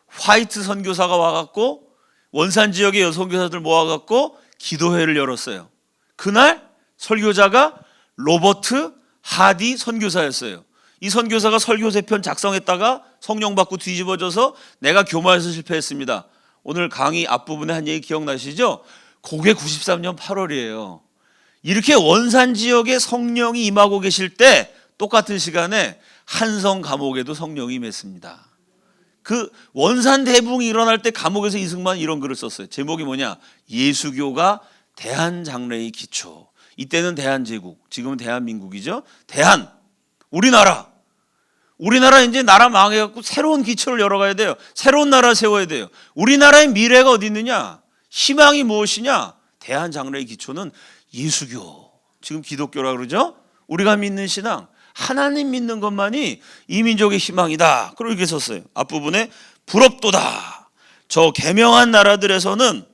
화이트 선교사가 와갖고 원산 지역의 여선교사들 모아갖고 기도회를 열었어요. 그날 설교자가 로버트 하디 선교사였어요. 이 선교사가 설교 세 편 작성했다가 성령 받고 뒤집어져서 내가 교마에서 실패했습니다. 오늘 강의 앞부분에 한 얘기 기억나시죠? 그게 93년 8월이에요. 이렇게 원산 지역에 성령이 임하고 계실 때 똑같은 시간에 한성 감옥에도 성령이 임했습니다. 그 원산 대붕이 일어날 때 감옥에서 이승만 이런 글을 썼어요. 제목이 뭐냐? 예수교가 대한장래의 기초. 이때는 대한제국, 지금은 대한민국이죠. 대한, 우리나라 이제 나라 망해갖고 새로운 기초를 열어가야 돼요. 새로운 나라 세워야 돼요. 우리나라의 미래가 어디 있느냐? 희망이 무엇이냐? 대한장래의 기초는 예수교, 지금 기독교라 그러죠. 우리가 믿는 신앙, 하나님 믿는 것만이 이 민족의 희망이다. 그리고 이렇게 썼어요. 앞부분에 부럽도다. 저 개명한 나라들에서는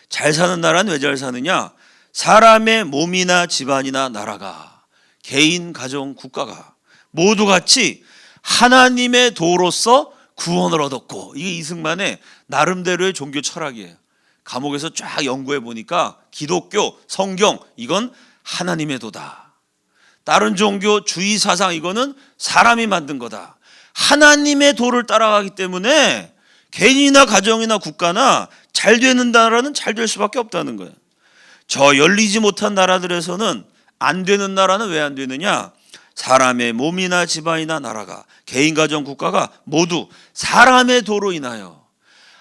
잘 사는 나라는 왜 잘 사느냐? 사람의 몸이나 집안이나 나라가, 개인, 가정, 국가가 모두 같이 하나님의 도로서 구원을 얻었고, 이게 이승만의 나름대로의 종교 철학이에요. 감옥에서 쫙 연구해 보니까 기독교, 성경 이건 하나님의 도다. 다른 종교, 주의 사상 이거는 사람이 만든 거다. 하나님의 도를 따라가기 때문에 개인이나 가정이나 국가나 잘 되는 나라는 잘 될 수밖에 없다는 거예요. 저 열리지 못한 나라들에서는 안 되는 나라는 왜 안 되느냐? 사람의 몸이나 집안이나 나라가, 개인, 가정, 국가가 모두 사람의 도로 인하여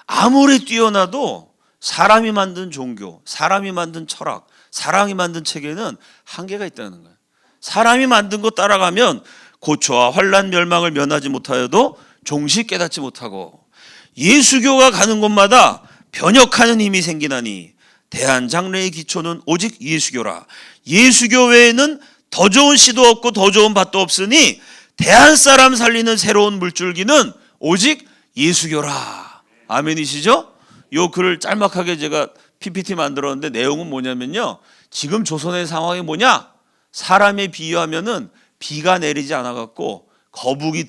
아무리 뛰어나도 사람이 만든 종교, 사람이 만든 철학, 사람이 만든 체계는 한계가 있다는 거예요. 사람이 만든 거 따라가면 고초와 환난, 멸망을 면하지 못하여도 종식 깨닫지 못하고, 예수교가 가는 곳마다 변혁하는 힘이 생기나니 대한장래의 기초는 오직 예수교라. 예수교 외에는 더 좋은 씨도 없고 더 좋은 밭도 없으니 대한 사람 살리는 새로운 물줄기는 오직 예수교라. 아멘이시죠? 요 글을 짤막하게 제가 PPT 만들었는데 내용은 뭐냐면요, 지금 조선의 상황이 뭐냐? 사람에 비유하면은 비가 내리지 않아갖고 거북이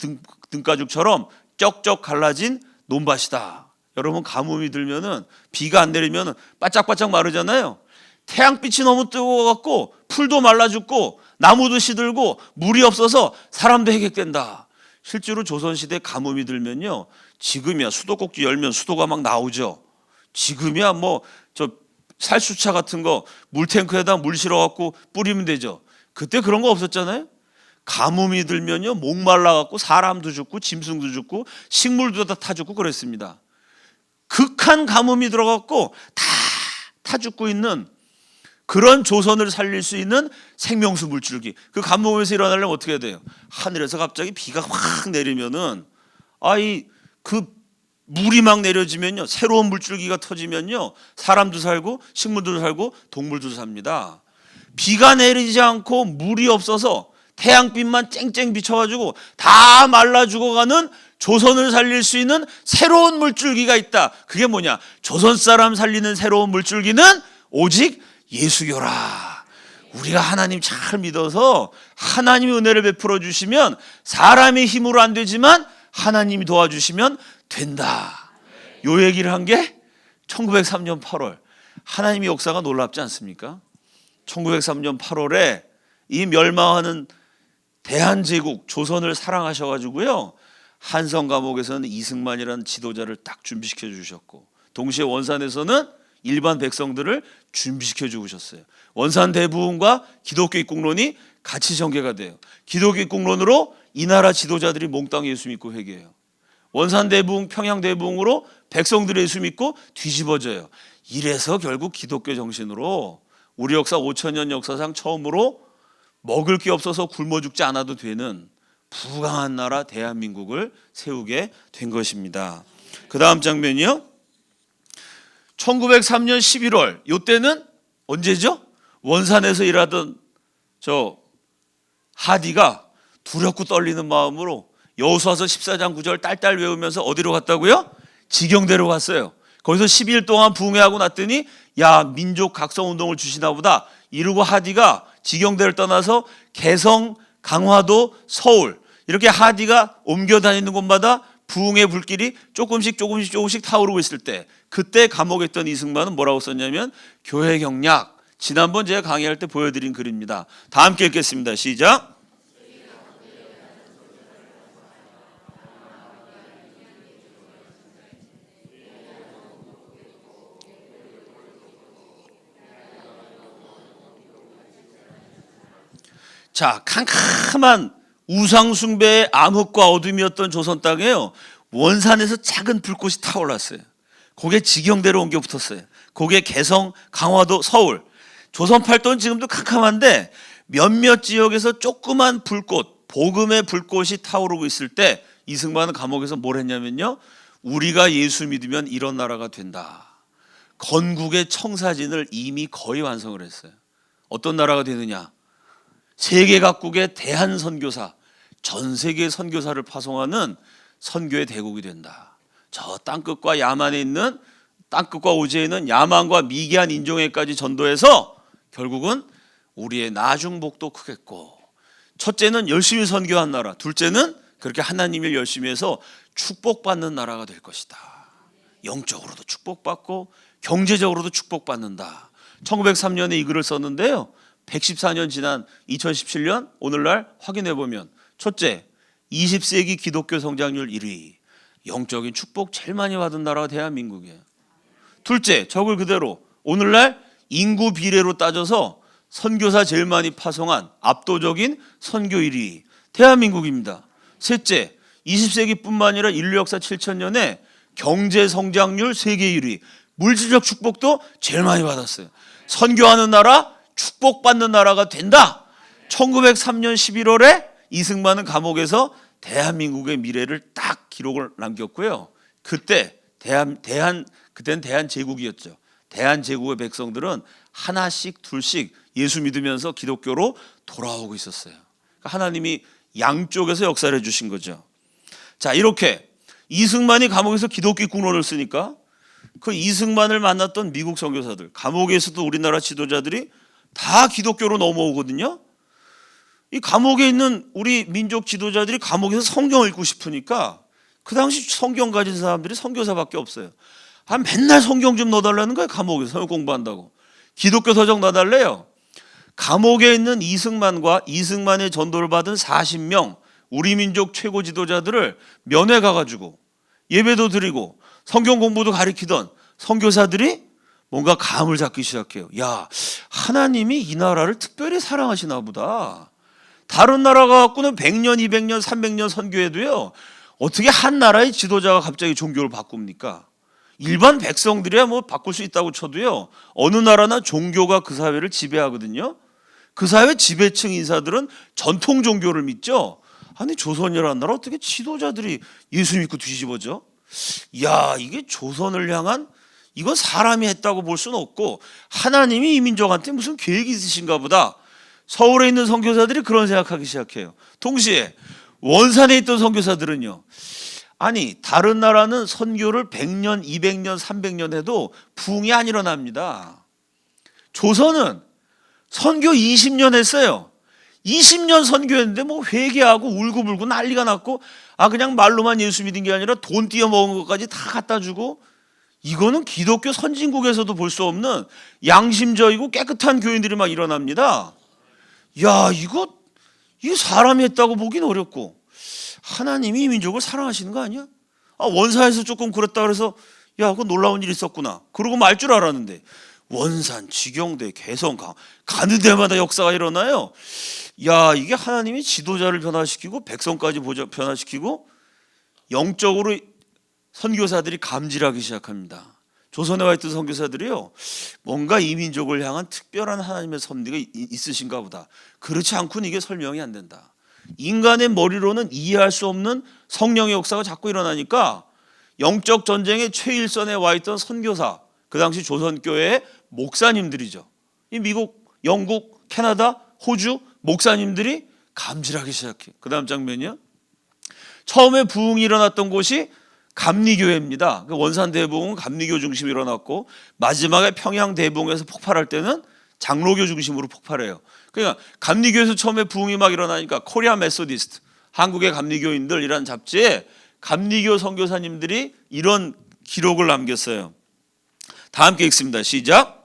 등가죽처럼 쩍쩍 갈라진 논밭이다. 여러분 가뭄이 들면은 비가 안 내리면은 바짝바짝 마르잖아요. 태양빛이 너무 뜨거워갖고 풀도 말라 죽고 나무도 시들고 물이 없어서 사람도 해객된다. 실제로 조선시대 가뭄이 들면요, 지금이야 수도꼭지 열면 수도가 막 나오죠. 지금이야 뭐 저 살수차 같은 거 물탱크에다 물 실어갖고 뿌리면 되죠. 그때 그런 거 없었잖아요. 가뭄이 들면요 목말라 갖고 사람도 죽고 짐승도 죽고 식물도 다 타 죽고 그랬습니다. 극한 가뭄이 들어갖고 다 타 죽고 있는 그런 조선을 살릴 수 있는 생명수 물줄기. 그 가뭄에서 일어나려면 어떻게 해야 돼요? 하늘에서 갑자기 비가 확 내리면은 그 물이 막 내려지면요 새로운 물줄기가 터지면요 사람도 살고 식물도 살고 동물도 삽니다. 비가 내리지 않고 물이 없어서 태양빛만 쨍쨍 비춰가지고 다 말라 죽어가는 조선을 살릴 수 있는 새로운 물줄기가 있다. 그게 뭐냐? 조선 사람 살리는 새로운 물줄기는 오직 예수교라. 우리가 하나님 잘 믿어서 하나님이 은혜를 베풀어 주시면 사람의 힘으로 안 되지만 하나님이 도와주시면 된다. 요 얘기를 한 게 1903년 8월. 하나님의 역사가 놀랍지 않습니까? 1903년 8월에 이 멸망하는 대한제국 조선을 사랑하셔가지고요 한성 감옥에서는 이승만이라는 지도자를 딱 준비시켜 주셨고, 동시에 원산에서는 일반 백성들을 준비시켜 주셨어요. 원산 대부흥과 기독교 입국론이 같이 전개가 돼요. 기독교 입국론으로 이 나라 지도자들이 몽땅 예수 믿고 회개해요. 원산 대부흥, 평양 대부흥으로 백성들이 예수 믿고 뒤집어져요. 이래서 결국 기독교 정신으로 우리 역사 5천년 역사상 처음으로 먹을 게 없어서 굶어 죽지 않아도 되는 부강한 나라 대한민국을 세우게 된 것입니다. 그 다음 장면이요. 1903년 11월, 이때는 언제죠? 원산에서 일하던 저 하디가 두렵고 떨리는 마음으로 여호수아서 14장 9절 딸딸 외우면서 어디로 갔다고요? 지경대로 갔어요. 거기서 10일 동안 부흥회하고 났더니 야 민족 각성운동을 주시나 보다 이러고 하디가 지경대를 떠나서 개성, 강화도, 서울 이렇게 하디가 옮겨 다니는 곳마다 부흥의 불길이 조금씩 타오르고 있을 때, 그때 감옥에 있던 이승만은 뭐라고 썼냐면 교회 경략. 지난번 제가 강의할 때 보여드린 글입니다. 다 함께 읽겠습니다. 시작. 자, 캄캄한 우상숭배의 암흑과 어둠이었던 조선 땅에요 원산에서 작은 불꽃이 타올랐어요. 그게 지경대로 옮겨 붙었어요. 그게 개성, 강화도, 서울. 조선 팔도는 지금도 캄캄한데 몇몇 지역에서 조그만 불꽃, 복음의 불꽃이 타오르고 있을 때 이승만은 감옥에서 뭘 했냐면요 우리가 예수 믿으면 이런 나라가 된다. 건국의 청사진을 이미 거의 완성을 했어요. 어떤 나라가 되느냐? 세계 각국의 대한 선교사, 전 세계 선교사를 파송하는 선교의 대국이 된다. 저 땅끝과 야만에 있는 땅끝과 오지에 있는 야만과 미개한 인종에까지 전도해서 결국은 우리의 나중복도 크겠고, 첫째는 열심히 선교한 나라, 둘째는 그렇게 하나님을 열심히 해서 축복받는 나라가 될 것이다. 영적으로도 축복받고 경제적으로도 축복받는다. 1903년에 이 글을 썼는데요 114년 지난 2017년 오늘날 확인해 보면, 첫째, 20세기 기독교 성장률 1위, 영적인 축복 제일 많이 받은 나라가 대한민국이에요. 둘째, 저걸 그대로 오늘날 인구 비례로 따져서 선교사 제일 많이 파송한 압도적인 선교 1위 대한민국입니다. 셋째, 20세기뿐만 아니라 인류 역사 7천년에 경제 성장률 세계 1위, 물질적 축복도 제일 많이 받았어요. 선교하는 나라, 축복받는 나라가 된다. 1903년 11월에 이승만은 감옥에서 대한민국의 미래를 딱 기록을 남겼고요. 그때는 대한제국이었죠. 대한제국의 백성들은 하나씩 둘씩 예수 믿으면서 기독교로 돌아오고 있었어요. 하나님이 양쪽에서 역사를 해주신 거죠. 자, 이렇게 이승만이 감옥에서 기독교 국론을 쓰니까 그 이승만을 만났던 미국 선교사들, 감옥에서도 우리나라 지도자들이 다 기독교로 넘어오거든요. 이 감옥에 있는 우리 민족 지도자들이 감옥에서 성경을 읽고 싶으니까 그 당시 성경 가진 사람들이 선교사밖에 없어요. 맨날 성경 좀 넣어달라는 거예요. 감옥에서 성경 공부한다고. 기독교 서적 넣어달래요. 감옥에 있는 이승만과 이승만의 전도를 받은 40명 우리 민족 최고 지도자들을 면회 가가지고 예배도 드리고 성경 공부도 가르치던 선교사들이 뭔가 감을 잡기 시작해요. 야, 하나님이 이 나라를 특별히 사랑하시나 보다. 다른 나라 가갖고는 100년, 200년, 300년 선교해도요, 어떻게 한 나라의 지도자가 갑자기 종교를 바꿉니까? 일반 백성들이야 뭐 바꿀 수 있다고 쳐도요, 어느 나라나 종교가 그 사회를 지배하거든요. 그 사회 지배층 인사들은 전통 종교를 믿죠. 아니, 조선이라는 나라 어떻게 지도자들이 예수 믿고 뒤집어져? 야, 이게 조선을 향한, 이건 사람이 했다고 볼 수는 없고 하나님이 이 민족한테 무슨 계획이 있으신가 보다. 서울에 있는 선교사들이 그런 생각하기 시작해요. 동시에 원산에 있던 선교사들은요, 아니, 다른 나라는 선교를 100년, 200년, 300년 해도 부흥이 안 일어납니다. 조선은 선교 20년 했어요. 20년 선교했는데 뭐 회개하고 울고불고 난리가 났고, 그냥 말로만 예수 믿은 게 아니라 돈 띄어 먹은 것까지 다 갖다 주고, 이거는 기독교 선진국에서도 볼 수 없는 양심적이고 깨끗한 교인들이 막 일어납니다. 야, 이거 사람이 했다고 보긴 어렵고, 하나님이 이 민족을 사랑하시는 거 아니야? 원사에서 조금 그랬다 그래서 야, 그거 놀라운 일이 있었구나 그러고 말 줄 알았는데, 원산, 지경대, 개성, 가는 데마다 역사가 일어나요. 야, 이게 하나님이 지도자를 변화시키고 백성까지 변화시키고 영적으로 선교사들이 감질하기 시작합니다. 조선에 와 있던 선교사들이요, 뭔가 이 민족을 향한 특별한 하나님의 섭리가 있으신가 보다. 그렇지 않고는 이게 설명이 안 된다. 인간의 머리로는 이해할 수 없는 성령의 역사가 자꾸 일어나니까 영적 전쟁의 최일선에 와 있던 선교사, 그 당시 조선교회의 목사님들이죠. 이 미국, 영국, 캐나다, 호주 목사님들이 감질하기 시작해요. 그 다음 장면이요, 처음에 부흥이 일어났던 곳이 감리교회입니다. 원산 대부흥은 감리교 중심으로 일어났고, 마지막에 평양 대부흥에서 폭발할 때는 장로교 중심으로 폭발해요. 그러니까 감리교에서 처음에 부흥이 막 일어나니까 코리아 메소디스트, 한국의 감리교인들이라는 잡지에 감리교 선교사님들이 이런 기록을 남겼어요. 다 함께 읽습니다. 시작.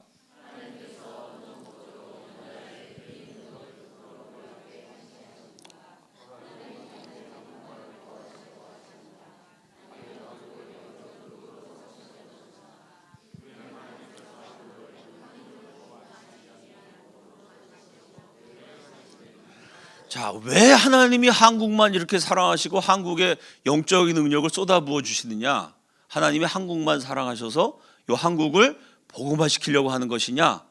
자, 왜 하나님이 한국만 이렇게 사랑하시고 한국에 영적인 능력을 쏟아부어 주시느냐? 하나님이 한국만 사랑하셔서 이 한국을 복음화시키려고 하는 것이냐?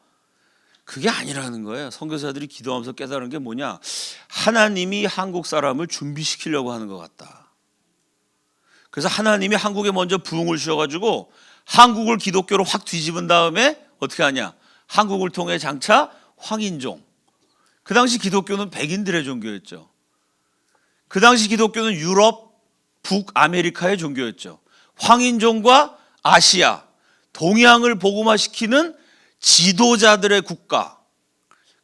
그게 아니라는 거예요. 선교사들이 기도하면서 깨달은 게 뭐냐? 하나님이 한국 사람을 준비시키려고 하는 것 같다. 그래서 하나님이 한국에 먼저 부흥을 주셔가지고 한국을 기독교로 확 뒤집은 다음에 어떻게 하냐? 한국을 통해 장차 황인종, 그 당시 기독교는 백인들의 종교였죠. 그 당시 기독교는 유럽, 북아메리카의 종교였죠. 황인종과 아시아, 동양을 복음화시키는 지도자들의 국가,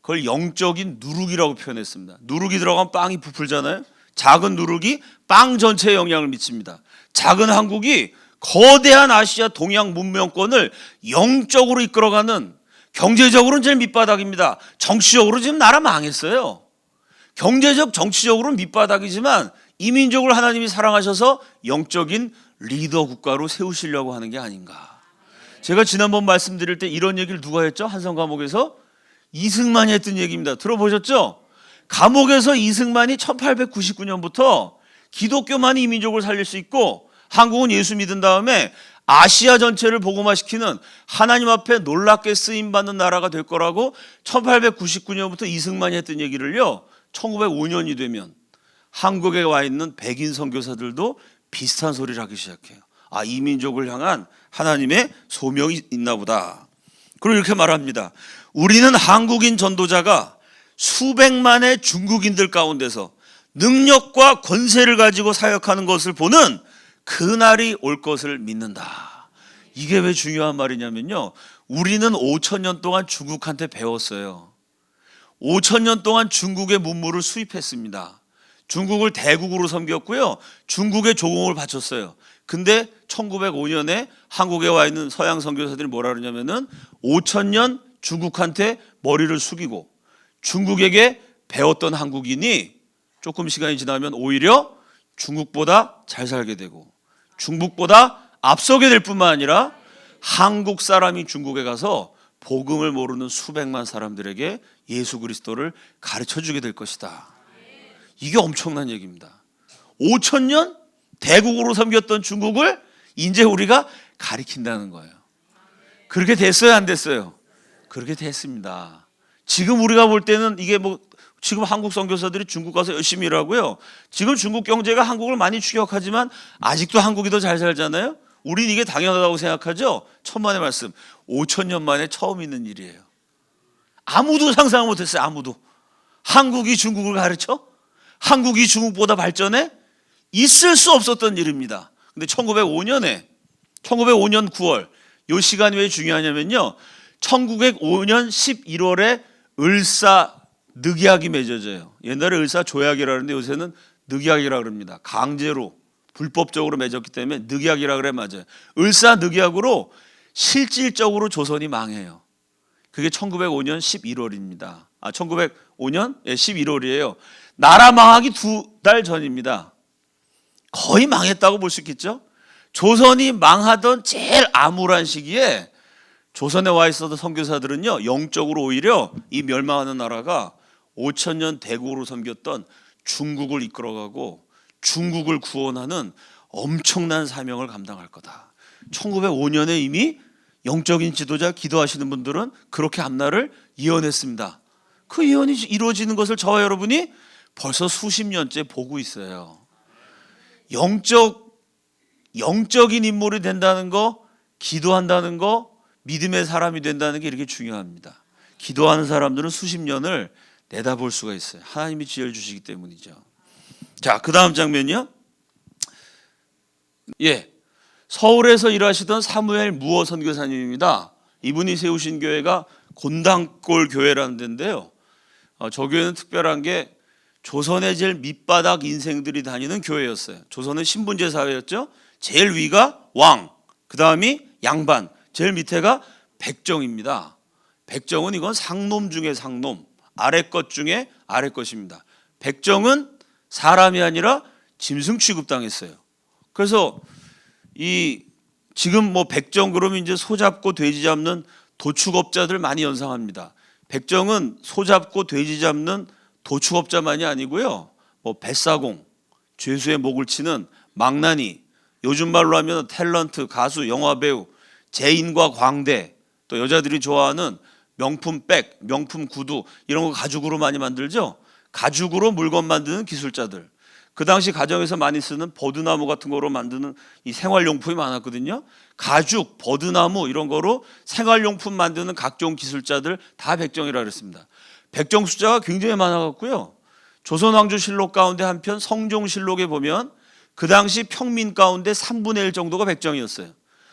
그걸 영적인 누룩이라고 표현했습니다. 누룩이 들어가면 빵이 부풀잖아요. 작은 누룩이 빵 전체에 영향을 미칩니다. 작은 한국이 거대한 아시아 동양 문명권을 영적으로 이끌어가는, 경제적으로는 제일 밑바닥입니다. 정치적으로 지금 나라 망했어요. 경제적, 정치적으로는 밑바닥이지만 이 민족을 하나님이 사랑하셔서 영적인 리더 국가로 세우시려고 하는 게 아닌가. 제가 지난번 말씀드릴 때 이런 얘기를 누가 했죠? 한성 감옥에서 이승만이 했던 얘기입니다. 들어보셨죠? 감옥에서 이승만이 1899년부터 기독교만이 이 민족을 살릴 수 있고 한국은 예수 믿은 다음에 아시아 전체를 복음화시키는, 하나님 앞에 놀랍게 쓰임받는 나라가 될 거라고 1899년부터 이승만이 했던 얘기를요, 1905년이 되면 한국에 와 있는 백인 선교사들도 비슷한 소리를 하기 시작해요. 이 민족을 향한 하나님의 소명이 있나 보다. 그리고 이렇게 말합니다. 우리는 한국인 전도자가 수백만의 중국인들 가운데서 능력과 권세를 가지고 사역하는 것을 보는 그날이 올 것을 믿는다. 이게 왜 중요한 말이냐면요, 우리는 5,000년 동안 중국한테 배웠어요. 5,000년 동안 중국의 문물을 수입했습니다. 중국을 대국으로 섬겼고요, 중국의 조공을 바쳤어요. 근데 1905년에 한국에 와 있는 서양 선교사들이 뭐라 그러냐면은 5,000년 중국한테 머리를 숙이고 중국에게 배웠던 한국인이 조금 시간이 지나면 오히려 중국보다 잘 살게 되고 중국보다 앞서게 될 뿐만 아니라 한국 사람이 중국에 가서 복음을 모르는 수백만 사람들에게 예수 그리스도를 가르쳐 주게 될 것이다. 이게 엄청난 얘기입니다. 5천 년 대국으로 섬겼던 중국을 이제 우리가 가리킨다는 거예요. 그렇게 됐어요, 안 됐어요? 그렇게 됐습니다. 지금 우리가 볼 때는 이게 뭐 지금 한국 선교사들이 중국 가서 열심히 일하고요. 지금 중국 경제가 한국을 많이 추격하지만 아직도 한국이 더 잘 살잖아요. 우린 이게 당연하다고 생각하죠. 천만의 말씀. 5천 년 만에 처음 있는 일이에요. 아무도 상상 못했어요. 아무도. 한국이 중국을 가르쳐? 한국이 중국보다 발전해? 있을 수 없었던 일입니다. 근데 1905년 9월 이 시간이 왜 중요하냐면요. 1905년 11월에 을사늑약이 맺어져요. 옛날에 을사조약이라 그러는데 요새는 늑약이라 그럽니다. 강제로 불법적으로 맺었기 때문에 늑약이라 그래 맞아요. 을사늑약으로 실질적으로 조선이 망해요. 그게 1905년 11월입니다. 1905년 11월이에요. 나라 망하기 2달 전입니다. 거의 망했다고 볼 수 있겠죠. 조선이 망하던 제일 암울한 시기에 조선에 와 있었던 선교사들은요, 영적으로 오히려 이 멸망하는 나라가 5천 년 대국으로 섬겼던 중국을 이끌어가고 중국을 구원하는 엄청난 사명을 감당할 거다. 1905년에 이미 영적인 지도자 기도하시는 분들은 그렇게 앞날을 예언했습니다. 그 예언이 이루어지는 것을 저와 여러분이 벌써 수십 년째 보고 있어요. 영적인 인물이 된다는 거, 기도한다는 거, 믿음의 사람이 된다는 게 이렇게 중요합니다. 기도하는 사람들은 수십 년을 내다볼 수가 있어요. 하나님이 지혜를 주시기 때문이죠. 자, 그 다음 장면이요. 서울에서 일하시던 사무엘 무어 선교사님입니다. 이분이 세우신 교회가 곤당골 교회라는 데인데요. 저 교회는 특별한 게 조선의 제일 밑바닥 인생들이 다니는 교회였어요. 조선은 신분제 사회였죠. 제일 위가 왕, 그 다음이 양반, 제일 밑에가 백정입니다. 백정은 이건 상놈 중에 상놈, 아래 것 중에 아래 것입니다. 백정은 사람이 아니라 짐승 취급당했어요. 그래서 지금 뭐 백정 그러면 이제 소 잡고 돼지 잡는 도축업자들 많이 연상합니다. 백정은 소 잡고 돼지 잡는 도축업자만이 아니고요. 뭐 뱃사공, 죄수의 목을 치는 망나니, 요즘 말로 하면 탤런트, 가수, 영화배우, 제인과 광대, 또 여자들이 좋아하는 명품 백, 명품 구두 이런 거 가죽으로 많이 만들죠. 가죽으로 물건 만드는 기술자들. 그 당시 가정에서 많이 쓰는 버드나무 같은 거로 만드는 이 생활용품이 많았거든요. 가죽, 버드나무 이런 거로 생활용품 만드는 각종 기술자들 다 백정이라 그랬습니다. 백정 숫자가 굉장히 많아갖고요. 조선왕조실록 가운데 한편 성종실록에 보면 그 당시 평민 가운데 3분의 1 정도가 백정이었어요.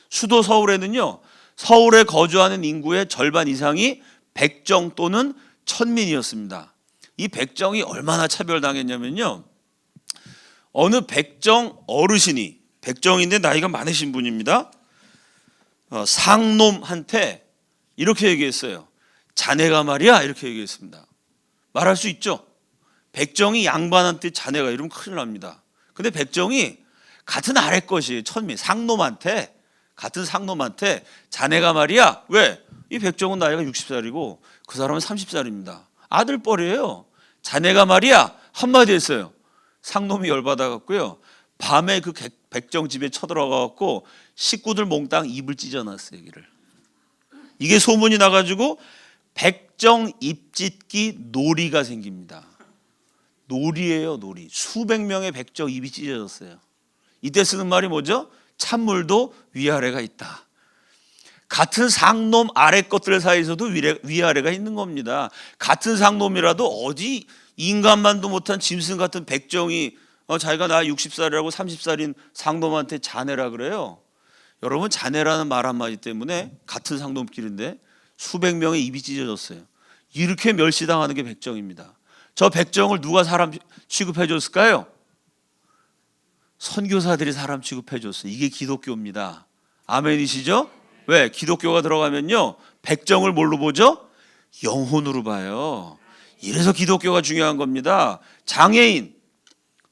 수도 서울에는요, 서울에 거주하는 인구의 절반 이상이 백정 또는 천민이었습니다. 이 백정이 얼마나 차별당했냐면요, 어느 백정 어르신이, 백정인데 나이가 많으신 분입니다, 상놈한테 이렇게 얘기했어요. 자네가 말이야, 이렇게 얘기했습니다. 말할 수 있죠. 백정이 양반한테 자네가 이러면 큰일 납니다. 근데 백정이 같은 아래 것이 천민, 상놈한테, 같은 상놈한테 자네가 말이야. 왜? 이 백정은 나이가 60살이고 그 사람은 30살입니다. 아들뻘이에요. 자네가 말이야 한마디 했어요. 상놈이 열받아갖고요, 밤에 그 백정 집에 쳐들어가갖고 식구들 몽땅 입을 찢어놨어요. 여기를. 이게 소문이 나가지고 백정 입찢기 놀이가 생깁니다. 놀이예요, 놀이. 수백 명의 백정 입이 찢어졌어요. 이때 쓰는 말이 뭐죠? 찬물도 위아래가 있다. 같은 상놈 아래 것들 사이에서도 위아래가 있는 겁니다. 같은 상놈이라도 어디 인간만도 못한 짐승 같은 백정이 자기가 나 60살이라고 30살인 상놈한테 자네라 그래요. 여러분, 자네라는 말 한마디 때문에 같은 상놈끼리인데 수백 명의 입이 찢어졌어요. 이렇게 멸시당하는 게 백정입니다. 저 백정을 누가 사람 취급해 줬을까요? 선교사들이 사람 취급해 줬어요. 이게 기독교입니다. 아멘이시죠? 왜? 기독교가 들어가면요, 백정을 뭘로 보죠? 영혼으로 봐요. 이래서 기독교가 중요한 겁니다. 장애인,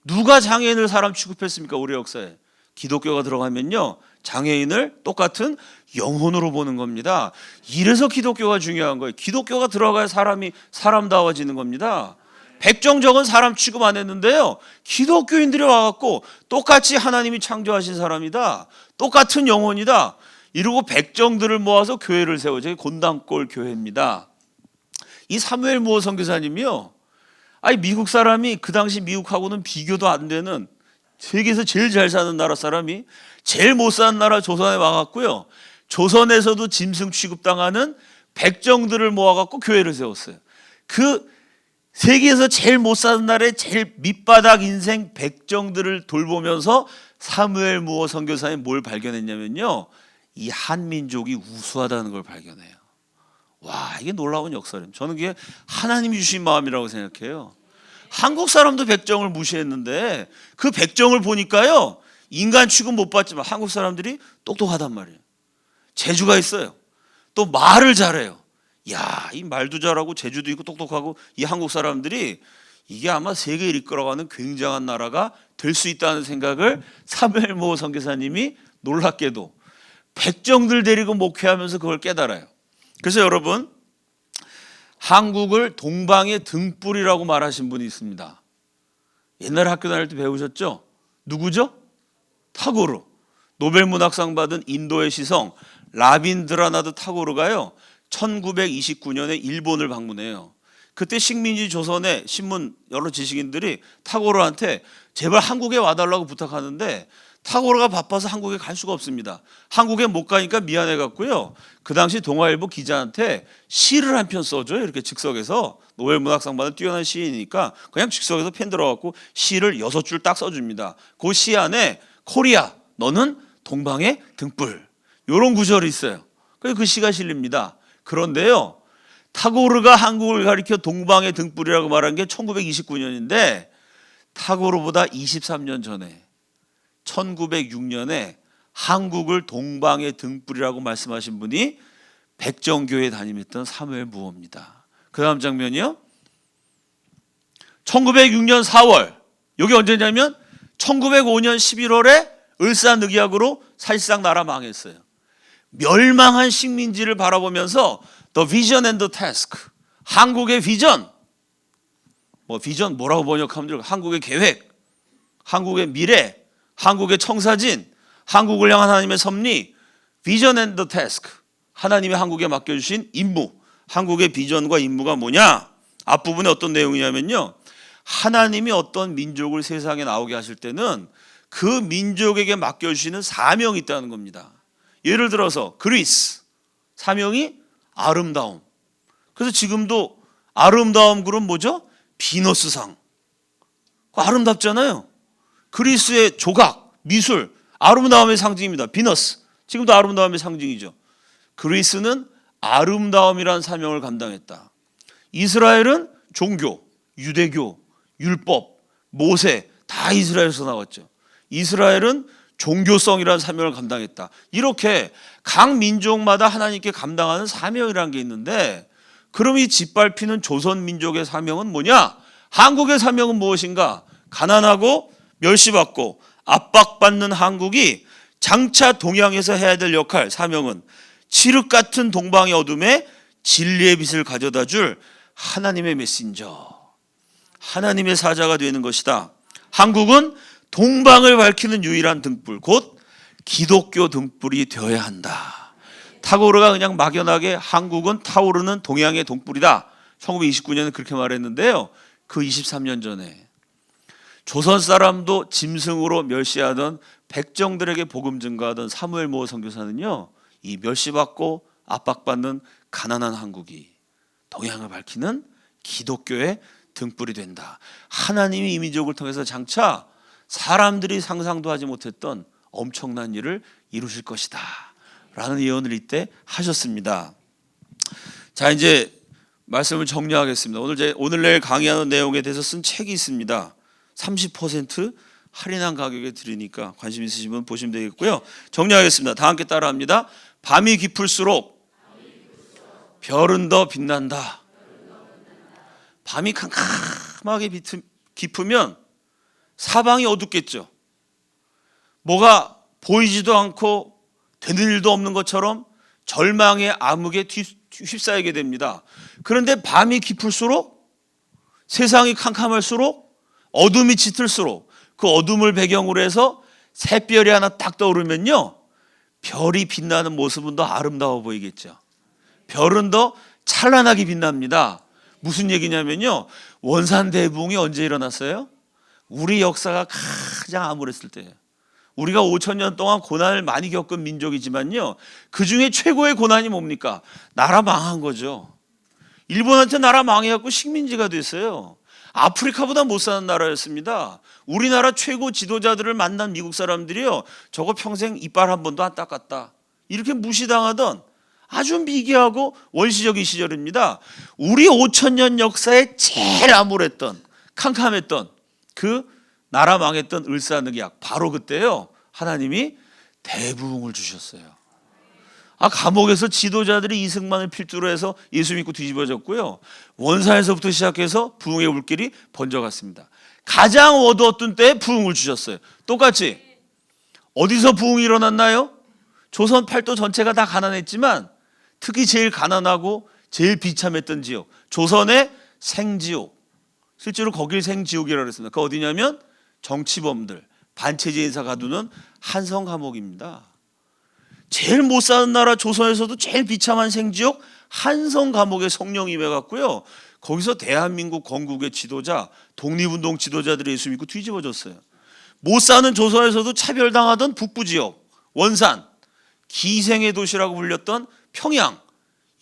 누가 장애인을 사람 취급했습니까? 우리 역사에. 기독교가 들어가면요, 장애인을 똑같은 영혼으로 보는 겁니다. 이래서 기독교가 중요한 거예요. 기독교가 들어가야 사람이 사람다워지는 겁니다. 백정적은 사람 취급 안 했는데요, 기독교인들이 와갖고 똑같이 하나님이 창조하신 사람이다, 똑같은 영혼이다 이러고 백정들을 모아서 교회를 세워. 저게 곤단골 교회입니다. 이 사무엘 무어 선교사님이요, 아니 미국 사람이 그 당시 미국하고는 비교도 안 되는 세계에서 제일 잘 사는 나라 사람이 제일 못 사는 나라 조선에 와갖고요, 조선에서도 짐승 취급당하는 백정들을 모아갖고 교회를 세웠어요. 그 세계에서 제일 못 사는 나라의 제일 밑바닥 인생 백정들을 돌보면서 사무엘 무어 선교사님이 뭘 발견했냐면요, 이 한민족이 우수하다는 걸 발견해요. 와, 이게 놀라운 역사입니다. 저는 그게 하나님이 주신 마음이라고 생각해요. 한국 사람도 백정을 무시했는데 그 백정을 보니까요, 인간 취급 못 받지만 한국 사람들이 똑똑하단 말이에요. 재주가 있어요. 또 말을 잘해요. 야, 이 말도 잘하고 재주도 있고 똑똑하고 이 한국 사람들이 이게 아마 세계를 이끌어가는 굉장한 나라가 될 수 있다는 생각을 사무엘 무어 선교사님이 놀랍게도 백정들 데리고 목회하면서 그걸 깨달아요. 그래서 여러분, 한국을 동방의 등불이라고 말하신 분이 있습니다. 옛날에 학교 다닐 때 배우셨죠? 누구죠? 타고르. 노벨문학상 받은 인도의 시성 라빈드라나드 타고르가요, 1929년에 일본을 방문해요. 그때 식민지 조선의 신문 여러 지식인들이 타고르한테 제발 한국에 와달라고 부탁하는데 타고르가 바빠서 한국에 갈 수가 없습니다. 한국에 못 가니까 미안해 갖고요, 그 당시 동아일보 기자한테 시를 한 편 써줘요. 이렇게 즉석에서. 노벨문학상 받은 뛰어난 시인이니까 그냥 즉석에서 펜 들어갖고 시를 6줄 딱 써줍니다. 그 시 안에 코리아 너는 동방의 등불, 이런 구절이 있어요. 그래서 그 시가 실립니다. 그런데요, 타고르가 한국을 가리켜 동방의 등불이라고 말한 게 1929년인데 타고르보다 23년 전에 1906년에 한국을 동방의 등불이라고 말씀하신 분이 백정교회 담임했던 사무엘 무어입니다. 그 다음 장면이요, 1906년 4월, 여기 언제냐면 1905년 11월에 을사늑약으로 사실상 나라 망했어요. 멸망한 식민지를 바라보면서 The Vision and the Task, 한국의 비전, 비전 뭐라고 번역하면 될까요? 한국의 계획, 한국의 미래, 한국의 청사진, 한국을 향한 하나님의 섭리, Vision and the Task, 하나님이 한국에 맡겨주신 임무, 한국의 비전과 임무가 뭐냐? 앞부분에 어떤 내용이냐면요, 하나님이 어떤 민족을 세상에 나오게 하실 때는 그 민족에게 맡겨주시는 사명이 있다는 겁니다. 예를 들어서 그리스, 사명이 아름다움. 그래서 지금도 아름다움 그룹 뭐죠? 비너스상. 아름답잖아요. 그리스의 조각, 미술, 아름다움의 상징입니다. 비너스, 지금도 아름다움의 상징이죠. 그리스는 아름다움이라는 사명을 감당했다. 이스라엘은 종교, 유대교, 율법, 모세 다 이스라엘에서 나왔죠. 이스라엘은 종교성이라는 사명을 감당했다. 이렇게 각 민족마다 하나님께 감당하는 사명이라는 게 있는데, 그럼 이 짓밟히는 조선 민족의 사명은 뭐냐? 한국의 사명은 무엇인가? 가난하고 멸시받고 압박받는 한국이 장차 동양에서 해야 될 역할, 사명은 칠흑 같은 동방의 어둠에 진리의 빛을 가져다 줄 하나님의 메신저, 하나님의 사자가 되는 것이다. 한국은 동방을 밝히는 유일한 등불, 곧 기독교 등불이 되어야 한다. 타고르가 그냥 막연하게 한국은 타오르는 동양의 등불이다, 1929년에 그렇게 말했는데요, 그 23년 전에 조선 사람도 짐승으로 멸시하던 백정들에게 복음 증거하던 사무엘 무어 선교사는요, 이 멸시받고 압박받는 가난한 한국이 동양을 밝히는 기독교의 등불이 된다. 하나님이 이 민족을 통해서 장차 사람들이 상상도 하지 못했던 엄청난 일을 이루실 것이다 라는 예언을 이때 하셨습니다. 자, 이제 말씀을 정리하겠습니다. 오늘 내일 강의하는 내용에 대해서 쓴 책이 있습니다. 30% 할인한 가격에 드리니까 관심 있으신 분 보시면 되겠고요. 정리하겠습니다. 다 함께 따라합니다. 밤이 깊을수록 별은 더 빛난다. 밤이 캄캄하게 깊으면 사방이 어둡겠죠. 뭐가 보이지도 않고 되는 일도 없는 것처럼 절망의 암흑에 휩싸이게 됩니다. 그런데 밤이 깊을수록 세상이 캄캄할수록 어둠이 짙을수록 그 어둠을 배경으로 해서 샛별이 하나 딱 떠오르면요, 별이 빛나는 모습은 더 아름다워 보이겠죠. 별은 더 찬란하게 빛납니다. 무슨 얘기냐면요, 원산대부흥이 언제 일어났어요? 우리 역사가 가장 암울했을 때예요. 우리가 5,000년 동안 고난을 많이 겪은 민족이지만요, 그 중에 최고의 고난이 뭡니까? 나라 망한 거죠. 일본한테 나라 망해갖고 식민지가 됐어요. 아프리카보다 못 사는 나라였습니다. 우리나라 최고 지도자들을 만난 미국 사람들이요, 저거 평생 이빨 한 번도 안 닦았다, 이렇게 무시당하던 아주 미개하고 원시적인 시절입니다. 우리 5,000년 역사에 제일 암울했던, 캄캄했던 그 나라 망했던 을사늑약, 바로 그때요, 하나님이 대부흥을 주셨어요. 감옥에서 지도자들이 이승만을 필두로 해서 예수 믿고 뒤집어졌고요, 원산에서부터 시작해서 부흥의 불길이 번져갔습니다. 가장 어두웠던 때에 부흥을 주셨어요. 똑같이 어디서 부흥이 일어났나요? 조선 팔도 전체가 다 가난했지만 특히 제일 가난하고 제일 비참했던 지역, 조선의 생지옥, 실제로 거길 생지옥이라고 했습니다. 그 어디냐면 정치범들, 반체제 인사 가두는 한성 감옥입니다. 제일 못 사는 나라 조선에서도 제일 비참한 생지옥 한성 감옥에 성령이 임해갖고요, 거기서 대한민국 건국의 지도자, 독립운동 지도자들이 예수 믿고 뒤집어졌어요. 못 사는 조선에서도 차별당하던 북부 지역, 원산, 기생의 도시라고 불렸던 평양,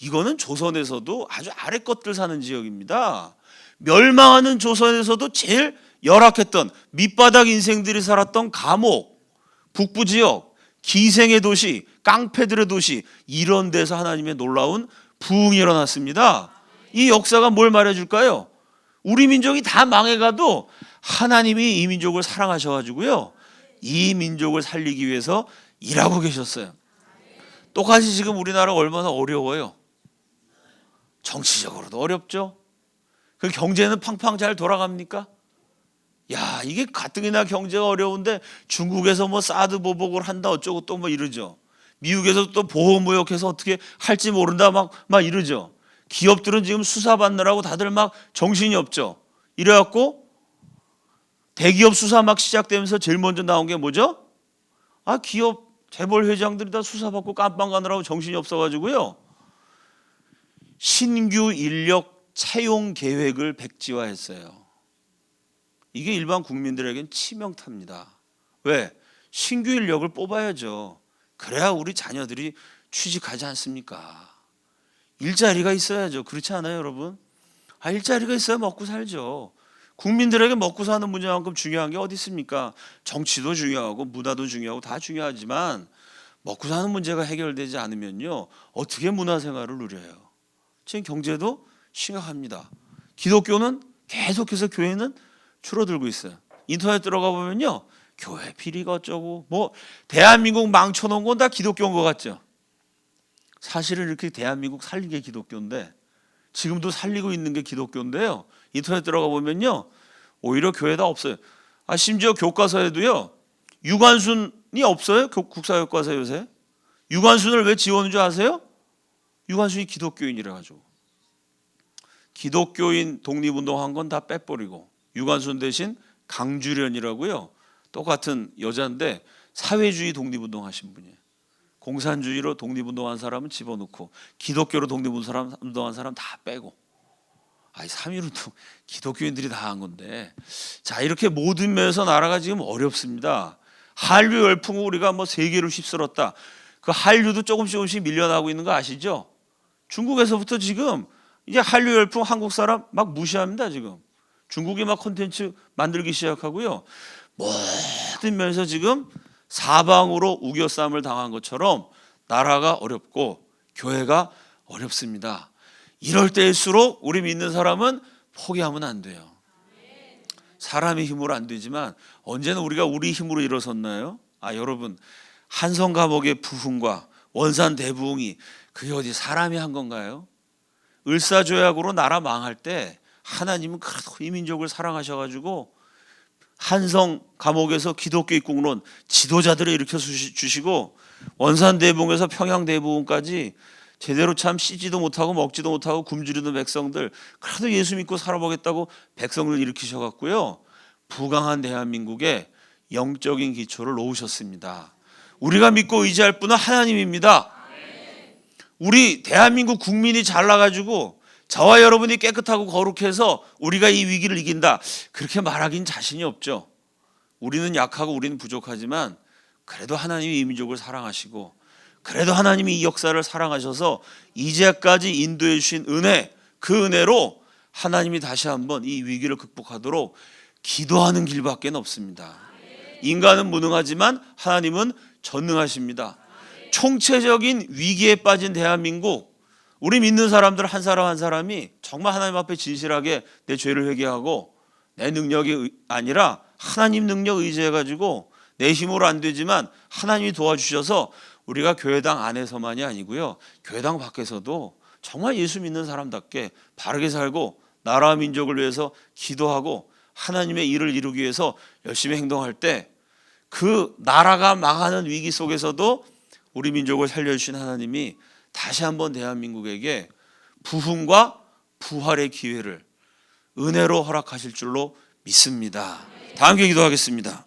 이거는 조선에서도 아주 아래 것들 사는 지역입니다. 멸망하는 조선에서도 제일 열악했던 밑바닥 인생들이 살았던 감옥, 북부 지역, 기생의 도시, 깡패들의 도시, 이런 데서 하나님의 놀라운 부흥이 일어났습니다. 이 역사가 뭘 말해줄까요? 우리 민족이 다 망해가도 하나님이 이 민족을 사랑하셔가지고요, 이 민족을 살리기 위해서 일하고 계셨어요. 똑같이 지금 우리나라가 얼마나 어려워요. 정치적으로도 어렵죠. 그 경제는 팡팡 잘 돌아갑니까? 야, 이게 가뜩이나 경제가 어려운데 중국에서 뭐 사드 보복을 한다 어쩌고 또 뭐 이러죠. 미국에서 또 보호무역해서 어떻게 할지 모른다 막 이러죠. 기업들은 지금 수사받느라고 다들 막 정신이 없죠. 이래갖고 대기업 수사 막 시작되면서 제일 먼저 나온 게 뭐죠? 기업 재벌 회장들이 다 수사받고 깜빵 가느라고 정신이 없어가지고요, 신규 인력 채용 계획을 백지화했어요. 이게 일반 국민들에겐 치명타입니다. 왜? 신규 인력을 뽑아야죠. 그래야 우리 자녀들이 취직하지 않습니까? 일자리가 있어야죠. 그렇지 않아요, 여러분? 일자리가 있어야 먹고 살죠. 국민들에게 먹고 사는 문제만큼 중요한 게 어디 있습니까? 정치도 중요하고 문화도 중요하고 다 중요하지만 먹고 사는 문제가 해결되지 않으면요, 어떻게 문화생활을 누려요? 지금 경제도 심각합니다. 기독교는 계속해서, 교회는 줄어들고 있어요. 인터넷 들어가 보면요, 교회 비리가 어쩌고 뭐 대한민국 망쳐놓은 건 다 기독교인 것 같죠. 사실은 이렇게 대한민국 살린 게 기독교인데, 지금도 살리고 있는 게 기독교인데요, 인터넷 들어가 보면요, 오히려 교회가 없어요. 심지어 교과서에도요, 유관순이 없어요. 국사교과서 요새. 유관순을 왜 지원한 줄 아세요? 유관순이 기독교인이라 가지고. 기독교인 독립운동한 건 다 빼버리고 유관순 대신 강주련이라고요, 똑같은 여자인데 사회주의 독립운동하신 분이에요. 공산주의로 독립운동한 사람은 집어넣고 기독교로 독립운동한 사람 다 빼고. 3.1운동 기독교인들이 다 한 건데, 자, 이렇게 모든 면에서 나라가 지금 어렵습니다. 한류 열풍을 우리가 뭐 세계를 휩쓸었다. 그 한류도 조금씩 밀려나고 있는 거 아시죠? 중국에서부터 지금 이제 한류 열풍 한국 사람 막 무시합니다. 지금 중국이 막 콘텐츠 만들기 시작하고요, 모든 면에서 지금 사방으로 우겨싸움을 당한 것처럼 나라가 어렵고 교회가 어렵습니다. 이럴 때일수록 우리 믿는 사람은 포기하면 안 돼요. 사람의 힘으로 안 되지만 언제는 우리가 우리 힘으로 일어섰나요? 여러분, 한성 감옥의 부흥과 원산 대부흥이 그게 어디 사람이 한 건가요? 을사조약으로 나라 망할 때 하나님은 그래도 이 민족을 사랑하셔가지고 한성 감옥에서 기독교 입국론 지도자들을 일으켜 주시고 원산 대부흥에서 평양 대부흥까지 제대로 참 씻지도 못하고 먹지도 못하고 굶주리던 백성들, 그래도 예수 믿고 살아보겠다고 백성을 일으키셔갖고요, 부강한 대한민국에 영적인 기초를 놓으셨습니다. 우리가 믿고 의지할 분은 하나님입니다. 우리 대한민국 국민이 잘나가지고 저와 여러분이 깨끗하고 거룩해서 우리가 이 위기를 이긴다, 그렇게 말하긴 자신이 없죠. 우리는 약하고 우리는 부족하지만 그래도 하나님이 이 민족을 사랑하시고, 그래도 하나님이 이 역사를 사랑하셔서 이제까지 인도해 주신 은혜, 그 은혜로 하나님이 다시 한번 이 위기를 극복하도록 기도하는 길밖에 없습니다. 인간은 무능하지만 하나님은 전능하십니다. 총체적인 위기에 빠진 대한민국, 우리 믿는 사람들 한 사람 한 사람이 정말 하나님 앞에 진실하게 내 죄를 회개하고 내 능력이 아니라 하나님 능력 의지해가지고 내 힘으로 안 되지만 하나님이 도와주셔서 우리가 교회당 안에서만이 아니고요, 교회당 밖에서도 정말 예수 믿는 사람답게 바르게 살고 나라와 민족을 위해서 기도하고 하나님의 일을 이루기 위해서 열심히 행동할 때 그 나라가 망하는 위기 속에서도 우리 민족을 살려주신 하나님이 다시 한번 대한민국에게 부흥과 부활의 기회를 은혜로 허락하실 줄로 믿습니다. 다 함께 기도하겠습니다.